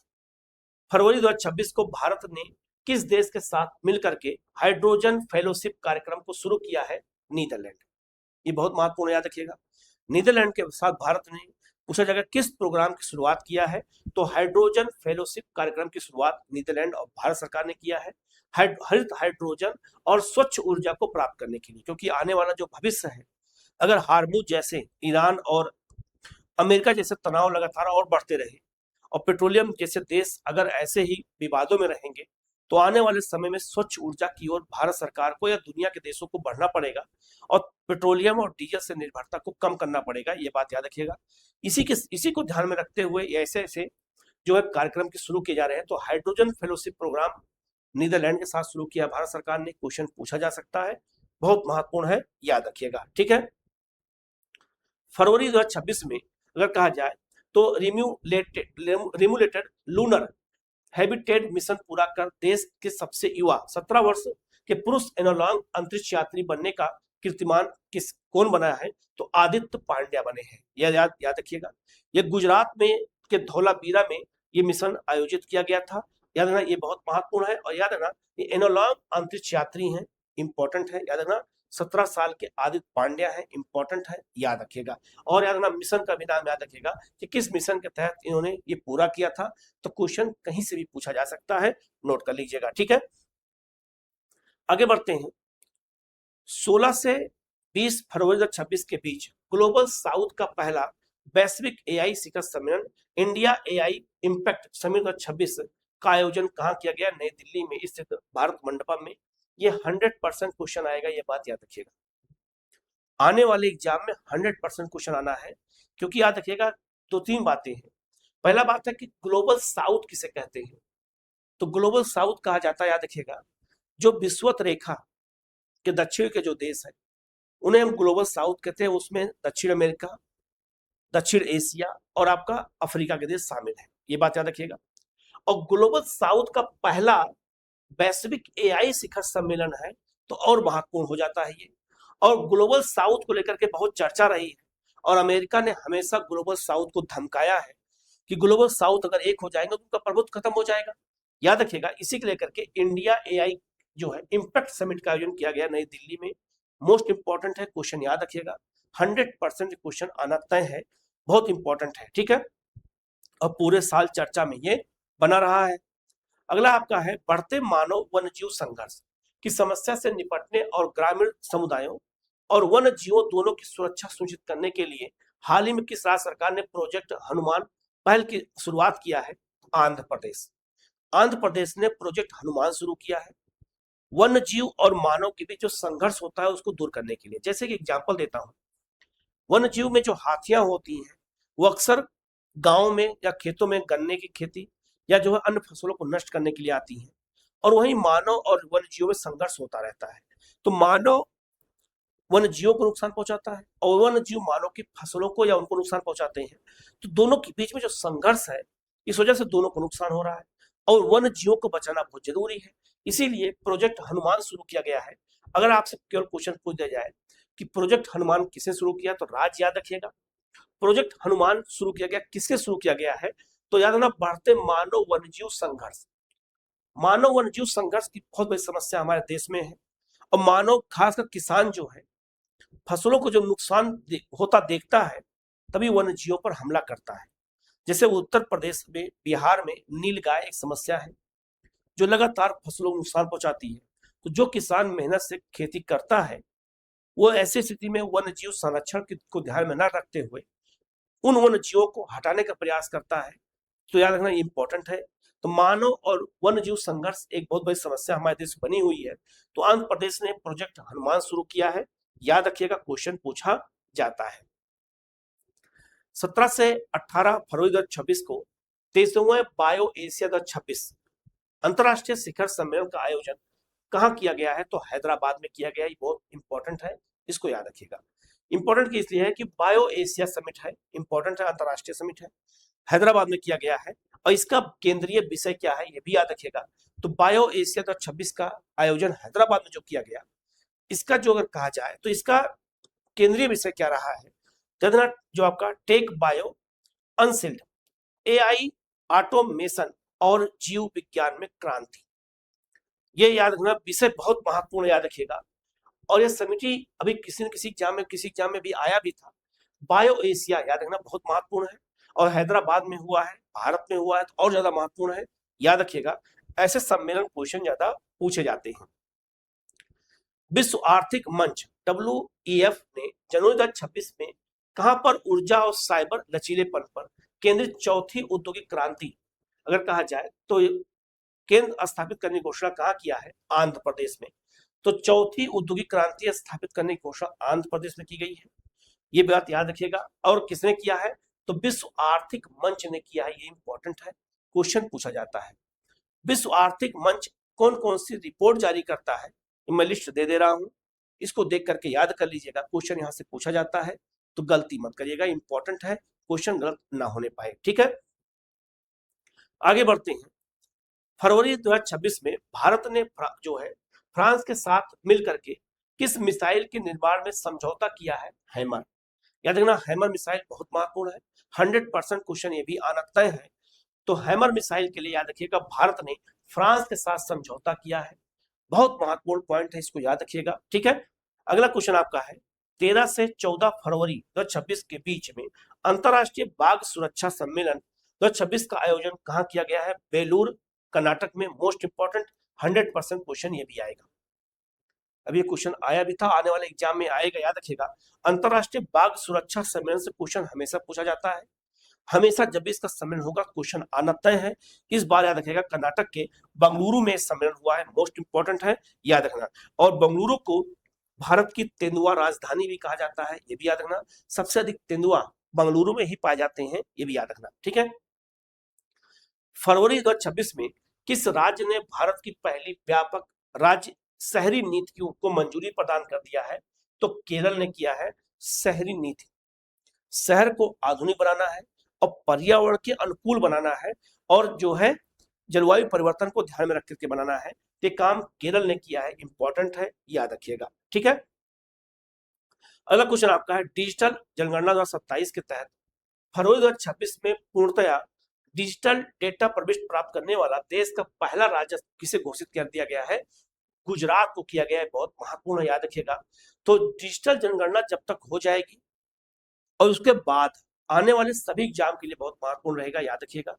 फरवरी 2026 को भारत ने किस देश के साथ मिलकर के हाइड्रोजन फेलोशिप कार्यक्रम को शुरू किया है? नीदरलैंड। ये बहुत महत्वपूर्ण, याद रखिएगा। नीदरलैंड के साथ भारत ने, पूछा जाएगा किस प्रोग्राम की शुरुआत किया है, तो हाइड्रोजन फेलोशिप कार्यक्रम की शुरुआत नीदरलैंड और भारत सरकार ने किया है हरित हाइड्रोजन और स्वच्छ ऊर्जा को प्राप्त करने के लिए। क्योंकि आने वाला जो भविष्य है, अगर हार्मुज जैसे ईरान और अमेरिका जैसे तनाव लगातार और बढ़ते रहे और पेट्रोलियम जैसे देश अगर ऐसे ही विवादों में रहेंगे, तो आने वाले समय में स्वच्छ ऊर्जा की ओर भारत सरकार को या दुनिया के देशों को बढ़ना पड़ेगा और पेट्रोलियम और डीजल से निर्भरता को कम करना पड़ेगा। ये बात याद रखिएगा। इसी को ध्यान में रखते हुए ऐसे ऐसे जो है कार्यक्रम के शुरू किए जा रहे हैं। तो हाइड्रोजन फेलोशिप प्रोग्राम नीदरलैंड के साथ शुरू किया भारत सरकार ने, क्वेश्चन पूछा जा सकता है, बहुत महत्वपूर्ण है, याद रखिएगा। ठीक है, फरवरी 2026 में अगर कहा जाए तो रिम्यूलेटेड लूनर हैबिटेट मिशन पूरा कर देश के सबसे युवा 17 वर्ष के पुरुष एनालॉग अंतरिक्ष यात्री बनने का कीर्तिमान कौन बना है? तो आदित्य पांड्या बने हैं। याद रखिएगा। ये गुजरात में के धौलावीरा में ये मिशन आयोजित किया गया था। याद रखना, ये बहुत महत्वपूर्ण है। और याद रखना, ये एनालॉग अंतरिक्ष यात्री हैं, इंपॉर्टेंट है, याद रखना। 17 साल के आदित्य पांड्या है, इंपॉर्टेंट है, याद रखिएगा। और याद रखना, मिशन का भी नाम याद रखिएगा कि किस मिशन के तहत इन्होंने ये पूरा किया था। तो क्वेश्चन कहीं से भी पूछा जा सकता है, नोट कर लीजिएगा। ठीक है, आगे बढ़ते हैं। 16 से 20 फरवरी 2026 के बीच ग्लोबल साउथ का पहला वैश्विक एआई शिखर सम्मेलन इंडिया एआई इम्पैक्ट समिट 2026 का आयोजन कहाँ किया गया? नई दिल्ली में स्थित भारत मंडपम में। ये 100% क्वेश्चन आएगा, ये बात याद रखिएगा। आने वाले एग्जाम में 100% क्वेश्चन आना है, क्योंकि याद रखिएगा 2-3 बातें हैं। पहला बात है कि ग्लोबल साउथ किसे कहते हैं? तो ग्लोबल साउथ कहा जाता है, याद रखिएगा, जो विषुवत रेखा के दक्षिण के जो देश है उन्हें हम ग्लोबल साउथ कहते हैं। उसमें दक्षिण अमेरिका, दक्षिण एशिया और आपका अफ्रीका के देश शामिल है, ये बात याद रखिएगा। और ग्लोबल साउथ का पहला वैश्विक एआई शिखर सम्मेलन है, तो और महत्वपूर्ण हो जाता है ये। और ग्लोबल साउथ को लेकर के बहुत चर्चा रही है और अमेरिका ने हमेशा ग्लोबल साउथ को धमकाया है कि ग्लोबल साउथ अगर एक हो जाएंगे तो उनका प्रभुत्व खत्म हो जाएगा, याद रखिएगा। इसी को लेकर के इंडिया एआई जो है इम्पैक्ट समिट का आयोजन किया गया नई दिल्ली में। मोस्ट इंपॉर्टेंट है, क्वेश्चन याद रखिएगा। 100% क्वेश्चन आना तय है, बहुत इंपॉर्टेंट है। ठीक है, और पूरे साल चर्चा में ये बना रहा है। अगला आपका है बढ़ते मानव वन्यजीव संघर्ष की समस्या से निपटने और ग्रामीण समुदायों और वन्य जीवों दोनों की सुरक्षा सुनिश्चित करने के लिए हाल ही में किस राज्य सरकार ने प्रोजेक्ट हनुमान पहल की शुरुआत किया है? आंध्र प्रदेश। आंध्र प्रदेश ने प्रोजेक्ट हनुमान शुरू किया है वन्य जीव और मानव के बीच जो संघर्ष होता है उसको दूर करने के लिए। जैसे कि एग्जांपल देता हूं, वन्य जीव में जो हाथियां होती हैं वो अक्सर गांव में या खेतों में गन्ने की खेती या जो है अन्य फसलों को नष्ट करने के लिए आती हैं, और वहीं मानव और वन्य जीवों में संघर्ष होता रहता है। तो मानव वन्य जीवों को नुकसान पहुंचाता है और वन्य जीव मानव की फसलों को या उनको नुकसान पहुंचाते हैं। तो दोनों के बीच में जो संघर्ष है, इस वजह से दोनों को नुकसान हो रहा है और वन्य जीवों को बचाना बहुत जरूरी है। इसीलिए प्रोजेक्ट हनुमान शुरू किया गया है। अगर आपसे केवल क्वेश्चन पूछ दिया जाए कि प्रोजेक्ट हनुमान किसने शुरू किया, तो राज्य याद रखिएगा। प्रोजेक्ट हनुमान शुरू किया गया, किससे शुरू किया गया है, तो याद रखना बढ़ते मानव वन्यजीव संघर्ष। मानव वन्यजीव संघर्ष की बहुत बड़ी समस्या हमारे देश में है और मानव खासकर किसान जो है फसलों को जब नुकसान होता देखता है तभी वन्यजीवों पर हमला करता है। जैसे उत्तर प्रदेश में, बिहार में नीलगाय एक समस्या है जो लगातार फसलों को नुकसान पहुंचाती है। तो जो किसान मेहनत से खेती करता है वो ऐसी स्थिति में वन्यजीव संरक्षण को ध्यान में न रखते हुए उन वन्यजीवों को हटाने का प्रयास करता है। तो याद रखना ये इंपॉर्टेंट है। तो मानव और वन्यजीव संघर्ष एक बहुत बड़ी समस्या हमारे देश में बनी हुई है। तो आंध्र प्रदेश ने प्रोजेक्ट हनुमान शुरू किया है, याद रखिएगा, क्वेश्चन पूछा जाता है। 17 से 18 फरवरी 2026 को 23वें बायो एशिया 2026 अंतरराष्ट्रीय शिखर सम्मेलन का आयोजन कहाँ किया गया है? तो हैदराबाद में किया गया है। ये बहुत इंपॉर्टेंट है, इसको याद रखिएगा। इंपॉर्टेंट इसलिए है कि बायो एशिया समिट है, इंपॉर्टेंट है, अंतरराष्ट्रीय समिट है, हैदराबाद में किया गया है। और इसका केंद्रीय विषय क्या है ये भी याद रखिएगा। तो बायो एशिया 2026 का आयोजन हैदराबाद में जो किया गया, इसका जो अगर कहा जाए तो इसका केंद्रीय विषय क्या रहा है? जो आपका टेक बायो अनसील्ड, एआई, ऑटोमेशन और जीव विज्ञान में क्रांति। ये याद रखना विषय बहुत महत्वपूर्ण, याद रखिएगा। और ये समिति अभी किसी न किसी एग्जाम में भी आया भी था। बायो एशिया याद रखना बहुत महत्वपूर्ण है और हैदराबाद में हुआ है, भारत में हुआ है तो और ज्यादा महत्वपूर्ण है, याद रखिएगा। ऐसे सम्मेलन क्वेश्चन ज्यादा पूछे जाते हैं। विश्व आर्थिक मंच WEF ने जनवरी 2026 में कहां पर ऊर्जा और साइबर लचीलेपन पर केंद्रित चौथी औद्योगिक क्रांति अगर कहा जाए तो केंद्र स्थापित करने की घोषणा कहां किया है? आंध्र प्रदेश में। तो चौथी औद्योगिक क्रांति स्थापित करने की घोषणा आंध्र प्रदेश में की गई है, ये बात याद रखिएगा। और किसने किया है? तो विश्व आर्थिक मंच ने किया है, ये इंपॉर्टेंट है, क्वेश्चन पूछा जाता है। विश्व आर्थिक मंच कौन कौन सी रिपोर्ट जारी करता है, मैं लिस्ट दे दे रहा हूं, इसको देख करके याद कर लीजिएगा। क्वेश्चन यहां से पूछा जाता है तो गलती मत करिएगा, इंपॉर्टेंट है, क्वेश्चन गलत ना होने पाए, ठीक है। आगे बढ़ते हैं। फरवरी 2026 में भारत ने जो है फ्रांस के साथ मिलकर के किस मिसाइल के निर्माण में समझौता किया है? हैमर। याद रखना हैमर मिसाइल बहुत महत्वपूर्ण है, 100% क्वेश्चन ये भी आना तय है। तो हैमर मिसाइल के लिए याद रखिएगा भारत ने फ्रांस के साथ समझौता किया है, बहुत महत्वपूर्ण पॉइंट है, इसको याद रखिएगा, ठीक है। अगला क्वेश्चन आपका है 13 से 14 फरवरी 2026 के बीच में अंतरराष्ट्रीय बाघ सुरक्षा सम्मेलन 2026 का आयोजन कहां किया गया है? बेलूर, कर्नाटक में। मोस्ट इंपॉर्टेंट, 100% क्वेश्चन ये भी आएगा। अब ये क्वेश्चन आया भी था, आने वाले एग्जाम में आएगा, याद रखिएगा। अंतरराष्ट्रीय बाघ सुरक्षा सम्मेलन से क्वेश्चन हमेशा पूछा जाता है, हमेशा जब भी इसका सम्मेलन होगा क्वेश्चन आना तय है। इस बार याद रखिएगा कर्नाटक के बंगलुरु में सम्मेलन हुआ है, मोस्ट इंपॉर्टेंट है, याद रखना। और बंगलुरु को भारत की तेंदुआ राजधानी भी कहा जाता है, ये भी याद रखना। सबसे अधिक तेंदुआ बंगलुरु में ही पाए जाते हैं, ये भी याद रखना, ठीक है। फरवरी 2026 में किस राज्य ने भारत की पहली व्यापक राज्य शहरी नीति को मंजूरी प्रदान कर दिया है? तो केरल ने किया है। शहरी नीति, शहर को आधुनिक बनाना है और पर्यावरण के अनुकूल बनाना है और जो है जलवायु परिवर्तन को ध्यान में रख करके बनाना है, ये काम केरल ने किया है, इंपॉर्टेंट है, याद रखिएगा, ठीक है। अगला क्वेश्चन आपका है डिजिटल जनगणना 2027 के तहत फरवरी 2026 में पूर्णतया डिजिटल डेटा प्रविष्टि प्राप्त करने वाला देश का पहला राज्य किसे घोषित कर दिया गया है? गुजरात को किया गया है, बहुत महत्वपूर्ण है, याद रखिएगा। तो डिजिटल जनगणना जब तक हो जाएगी और उसके बाद आने वाले सभी एग्जाम के लिए बहुत महत्वपूर्ण रहेगा, याद रखिएगा।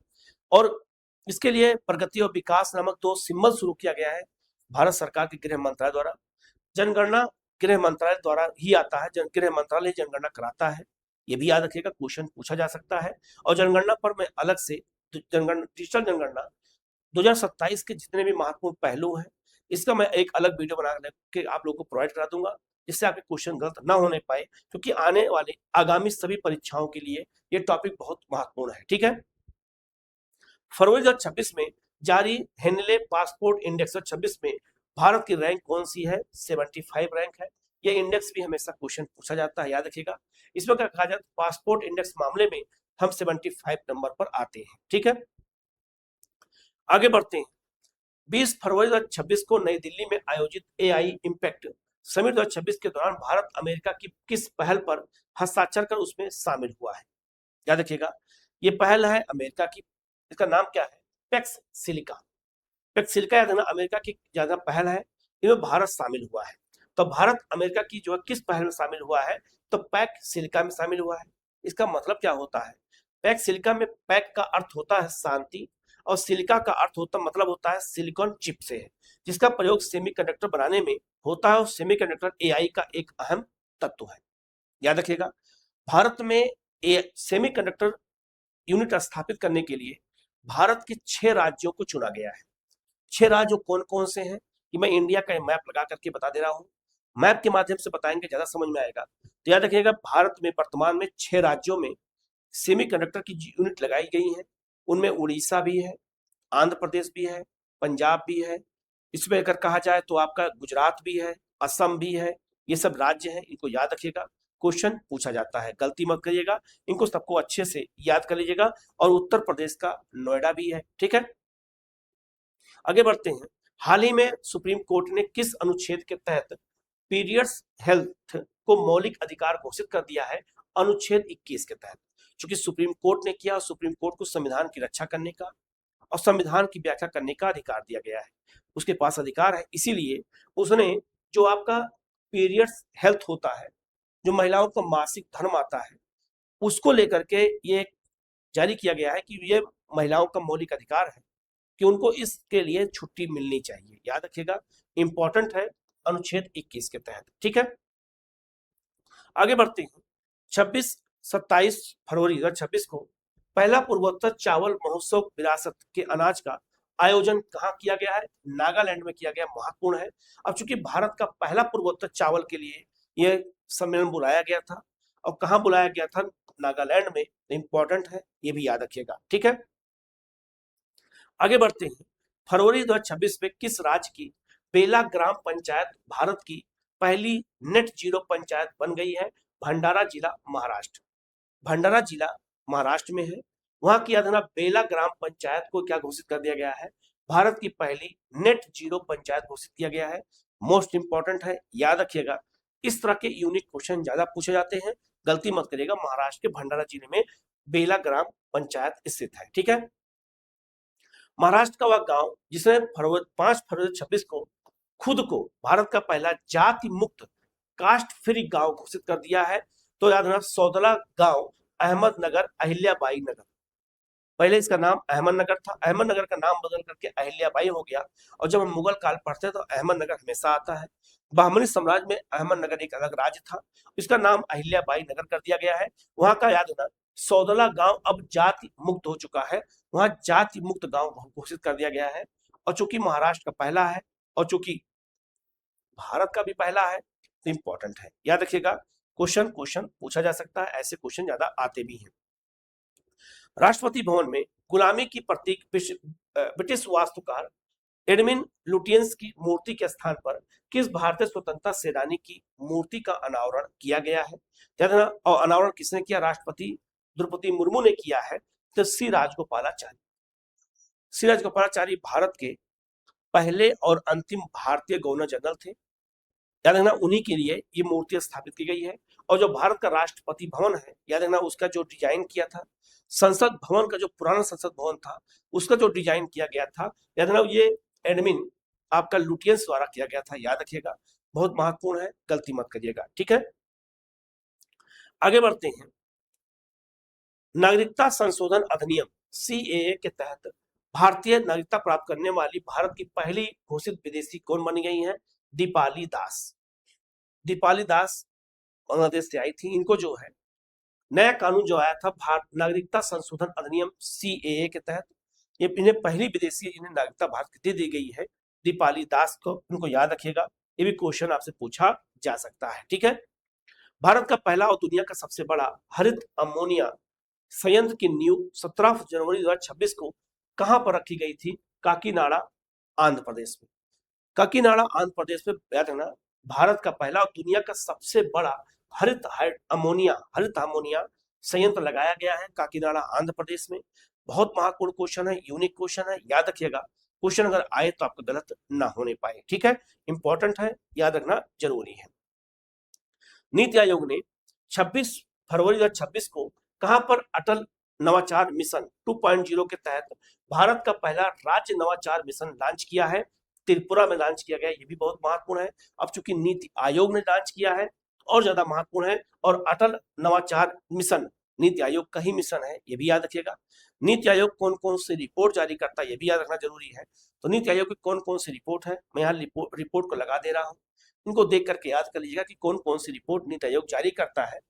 और इसके लिए प्रगति और विकास नामक 2 सिंबल शुरू किया गया है भारत सरकार के गृह मंत्रालय द्वारा। जनगणना गृह मंत्रालय द्वारा ही आता है, गृह मंत्रालय जनगणना कराता है, ये भी याद रखिएगा, क्वेश्चन पूछा जा सकता है। और जनगणना पर मैं अलग से डिजिटल जनगणना 2027 के जितने भी महत्वपूर्ण पहलू हैं, इसका मैं एक अलग वीडियो बना के आप लोगों को प्रोवाइड करा दूंगा, जिससे आपके क्वेश्चन गलत ना होने पाए, क्योंकि आने वाले आगामी सभी परीक्षाओं के लिए ये टॉपिक बहुत महत्वपूर्ण है। ठीक है, फरवरी 2026 में जारी हेनले पासपोर्ट इंडेक्स 2026 में भारत की रैंक कौन सी है? 75 रैंक है। ये इंडेक्स भी हमेशा क्वेश्चन पूछा जाता है, याद रखिएगा। इसमें क्या कहा जाता है, पासपोर्ट इंडेक्स मामले में हम 75 नंबर पर आते हैं। ठीक है, आगे बढ़ते हैं। 20 फरवरी 2026 को नई दिल्ली में आयोजित एआई इम्पैक्ट समिट 2026 के दौरान भारत अमेरिका की किस पहल पर हस्ताक्षर कर उसमें शामिल हुआ है? याद रखिएगा, ये पहल है अमेरिका की, इसका नाम क्या है? PACS silica. पैक्स सिलिका याद है ना, अमेरिका की ज्यादा पहल है, इनमें भारत शामिल हुआ है। तो भारत अमेरिका की जो है किस पहल में शामिल हुआ है? तो पैक सिलिका में शामिल हुआ है। इसका मतलब क्या होता है? पैक सिलिका में पैक का अर्थ होता है शांति, और सिलिका का अर्थ होता मतलब होता है सिलिकॉन चिप से है, जिसका प्रयोग सेमीकंडक्टर बनाने में होता है, और सेमीकंडक्टर एआई का एक अहम तत्व है। याद रखिएगा, भारत में सेमीकंडक्टर यूनिट स्थापित करने के लिए भारत के 6 राज्यों को चुना गया है। 6 राज्य कौन कौन से हैं, कि मैं इंडिया का मैप लगा करके बता दे रहा हूं, मैप के माध्यम से बताएंगे, ज्यादा समझ में आएगा। तो याद रखिएगा, भारत में वर्तमान में 6 राज्यों में सेमीकंडक्टर की यूनिट लगाई गई है। उनमें उड़ीसा भी है, आंध्र प्रदेश भी है, पंजाब भी है, इसमें अगर कहा जाए तो आपका गुजरात भी है, असम भी है। ये सब राज्य हैं, इनको याद रखिएगा, क्वेश्चन पूछा जाता है, गलती मत करिएगा, इनको सबको अच्छे से याद कर लीजिएगा। और उत्तर प्रदेश का नोएडा भी है। ठीक है, आगे बढ़ते हैं। हाल ही में सुप्रीम कोर्ट ने किस अनुच्छेद के तहत पीरियड्स हेल्थ को मौलिक अधिकार घोषित कर दिया है? अनुच्छेद 21 के तहत। चूंकि सुप्रीम कोर्ट ने किया, सुप्रीम कोर्ट को संविधान की रक्षा करने का और संविधान की व्याख्या करने का अधिकार दिया गया है, उसके पास अधिकार है, इसीलिए उसने जो आपका पीरियड्स हेल्थ होता है, जो महिलाओं का मासिक धर्म आता है, उसको लेकर के ये जारी किया गया है कि ये महिलाओं का मौलिक अधिकार है कि उनको इसके लिए छुट्टी मिलनी चाहिए। याद रखिएगा, इंपॉर्टेंट है, अनुच्छेद 21 के तहत। ठीक है, आगे बढ़ते हैं। 27 फरवरी 2026 को पहला पूर्वोत्तर चावल महोत्सव विरासत के अनाज का आयोजन कहाँ किया गया है? नागालैंड में किया गया, महत्वपूर्ण है। अब चूंकि भारत का पहला पूर्वोत्तर चावल के लिए यह सम्मेलन बुलाया गया था, और कहाँ बुलाया गया था? नागालैंड में, इंपॉर्टेंट है, ये भी याद रखिएगा। ठीक है, आगे बढ़ते हैं। फरवरी 2026 में किस राज्य की बेला ग्राम पंचायत भारत की पहली नेट जीरो पंचायत बन गई है? भंडारा जिला, महाराष्ट्र। भंडारा जिला महाराष्ट्र में है, वहां की याद है ना, बेला ग्राम पंचायत को क्या घोषित कर दिया गया है? भारत की पहली नेट जीरो पंचायत घोषित किया गया है। मोस्ट इंपॉर्टेंट है, याद रखिएगा, इस तरह के यूनिक क्वेश्चन ज्यादा पूछे जाते हैं, गलती मत करिएगा। महाराष्ट्र के भंडारा जिले में बेला ग्राम पंचायत स्थित है। ठीक है, महाराष्ट्र का वह गांव जिसने 5 फरवरी 2026 को खुद को भारत का पहला जाति मुक्त कास्ट फ्री गांव घोषित कर दिया है, तो याद रखना, सौदला गांव अहमदनगर अहिल्याबाई नगर। पहले इसका नाम अहमदनगर था, अहमदनगर का नाम बदल करके अहिल्याबाई हो गया, और जब हम मुगल काल पढ़ते हैं तो अहमदनगर हमेशा आता है। बहमनी साम्राज्य में अहमदनगर एक अलग राज्य था, इसका नाम अहिल्याबाई नगर कर दिया गया है। वहां का याद रखना, सौदला गांव अब जाति मुक्त हो चुका है, वहां जाति मुक्त गांव घोषित कर दिया गया है। और चूंकि महाराष्ट्र का पहला है, और चूंकि भारत का भी पहला है, तो इंपॉर्टेंट है, याद रखिएगा। क्वेश्चन पूछा जा सकता है, ऐसे क्वेश्चन ज्यादा आते भी हैं। राष्ट्रपति भवन में गुलामी की प्रतीक ब्रिटिश वास्तुकार एडमिन लुटियंस की मूर्ति के स्थान पर किस भारतीय स्वतंत्रता सेनानी की मूर्ति का अनावरण किया गया है? और अनावरण किसने किया? राष्ट्रपति द्रौपदी मुर्मू ने किया है। तो श्री राजगोपालाचारी। श्री राजगोपालाचारी भारत के पहले और अंतिम भारतीय गवर्नर जनरल थे, याद रखना, उन्हीं के लिए ये मूर्ति स्थापित की गई है। और जो भारत का राष्ट्रपति भवन है, याद रखना, उसका जो डिजाइन किया था, संसद भवन का जो पुराना संसद भवन था, उसका जो डिजाइन किया गया था, याद रखना, ये एडमिन आपका लुटियंस द्वारा किया गया था, याद रखिएगा, बहुत महत्वपूर्ण है, गलती मत करिएगा। ठीक है, आगे बढ़ते हैं। नागरिकता संशोधन अधिनियम सीएए के तहत भारतीय नागरिकता प्राप्त करने वाली भारत की पहली घोषित विदेशी कौन बनी गई है? दीपाली दास। दीपाली दास बांग्लादेश से आई थी। इनको जो है नया कानून जो आया था भारत नागरिकता संशोधन अधिनियम CAA के तहत, ये इन्हें पहली विदेशी इन्हें नागरिकता भारत की दे दी गई है, दीपाली दास को। उनको याद रखिएगा, ये भी क्वेश्चन आपसे पूछा जा सकता है। ठीक है, भारत का पहला और दुनिया का सबसे बड़ा हरित अमोनिया संयंत्र की नींव 17 जनवरी 2026 को कहां पर रखी गई थी? काकीनाडा, आंध्र प्रदेश में। काकीनाडा आंध्र प्रदेश में, याद रखना, भारत का पहला और दुनिया का सबसे बड़ा हरित अमोनिया संयंत्र लगाया गया है काकीनाडा आंध्र प्रदेश में। बहुत महत्वपूर्ण क्वेश्चन है, यूनिक क्वेश्चन है, याद रखिएगा। क्वेश्चन अगर आए तो आपको गलत ना होने पाए। ठीक है, इंपॉर्टेंट है, याद रखना जरूरी है। नीति आयोग ने 26 फरवरी 2026 को कहां पर अटल नवाचार मिशन 2.0 के तहत भारत का पहला राज्य नवाचार मिशन लॉन्च किया है? त्रिपुरा में लॉन्च किया गया। ये भी बहुत महत्वपूर्ण है। अब चूंकि नीति आयोग ने लॉन्च किया है और ज्यादा महत्वपूर्ण है, और अटल नवाचार मिशन नीति आयोग का ही मिशन है, ये भी याद रखिएगा। नीति आयोग कौन कौन सी रिपोर्ट जारी करता है, ये भी याद रखना जरूरी है। तो नीति आयोग की कौन कौन सी रिपोर्ट है, मैं यहाँ रिपोर्ट को लगा दे रहा हूँ, इनको देख करके याद कर लीजिएगा कि कौन कौन सी रिपोर्ट नीति आयोग जारी करता है।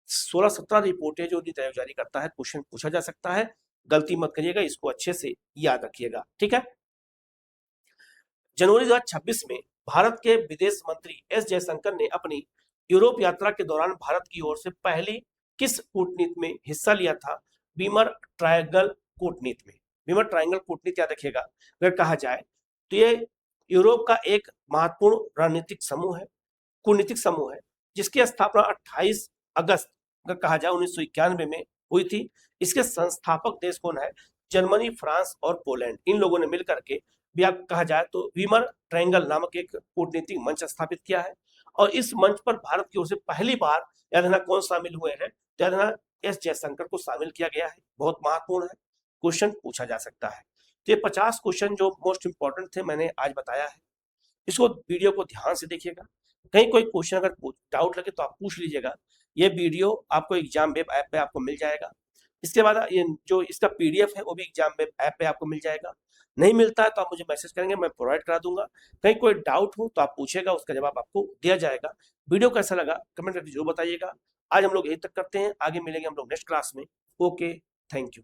16-17 रिपोर्टें जो नीति आयोग जारी करता है, क्वेश्चन पूछा जा सकता है, गलती मत करिएगा, इसको अच्छे से याद रखिएगा। ठीक है, जनवरी 2026 में भारत के विदेश मंत्री एस जयशंकर ने अपनी यूरोप यात्रा के दौरान भारत की ओर से पहली किस कूटनीति में हिस्सा लिया था? बीमर ट्रायंगल कूटनीति में। बीमर ट्रायंगल कूटनीति याद रखिएगा। अगर कहा जाए तो ये यूरोप का एक महत्वपूर्ण रणनीतिक समूह है, कूटनीतिक समूह है, जिसकी स्थापना 28 अगस्त अगर कहा जाए 1991 में हुई थी। इसके संस्थापक देश कौन है? जर्मनी, फ्रांस और पोलैंड, इन लोगों ने मिलकर के भी आप कहा जाए तो वीमर ट्रायंगल नामक एक कूटनीतिक मंच स्थापित किया है। और इस मंच पर भारत की ओर से पहली बार याद रखना कौन शामिल हुए हैं? याद रखना एस जयशंकर को शामिल किया गया है। बहुत महत्वपूर्ण है, क्वेश्चन पूछा जा सकता है। तो ये 50 क्वेश्चन जो मोस्ट इंपॉर्टेंट थे मैंने आज बताया है, इसको वीडियो को ध्यान से देखिएगा। कहीं कोई क्वेश्चन अगर डाउट लगे तो आप पूछ लीजिएगा। ये वीडियो आपको एग्जाम वेब ऐप पे आपको मिल जाएगा। इसके बाद ये जो इसका PDF है वो भी एग्जाम वेब ऐप पे आपको मिल जाएगा। नहीं मिलता है तो आप मुझे मैसेज करेंगे, मैं प्रोवाइड करा दूंगा। कहीं कोई डाउट हो तो आप पूछेगा, उसका जवाब आपको दिया जाएगा। वीडियो कैसा लगा कमेंट करके जरूर बताइएगा। आज हम लोग यहीं तक करते हैं, आगे मिलेंगे हम लोग नेक्स्ट क्लास में। Okay, thank you.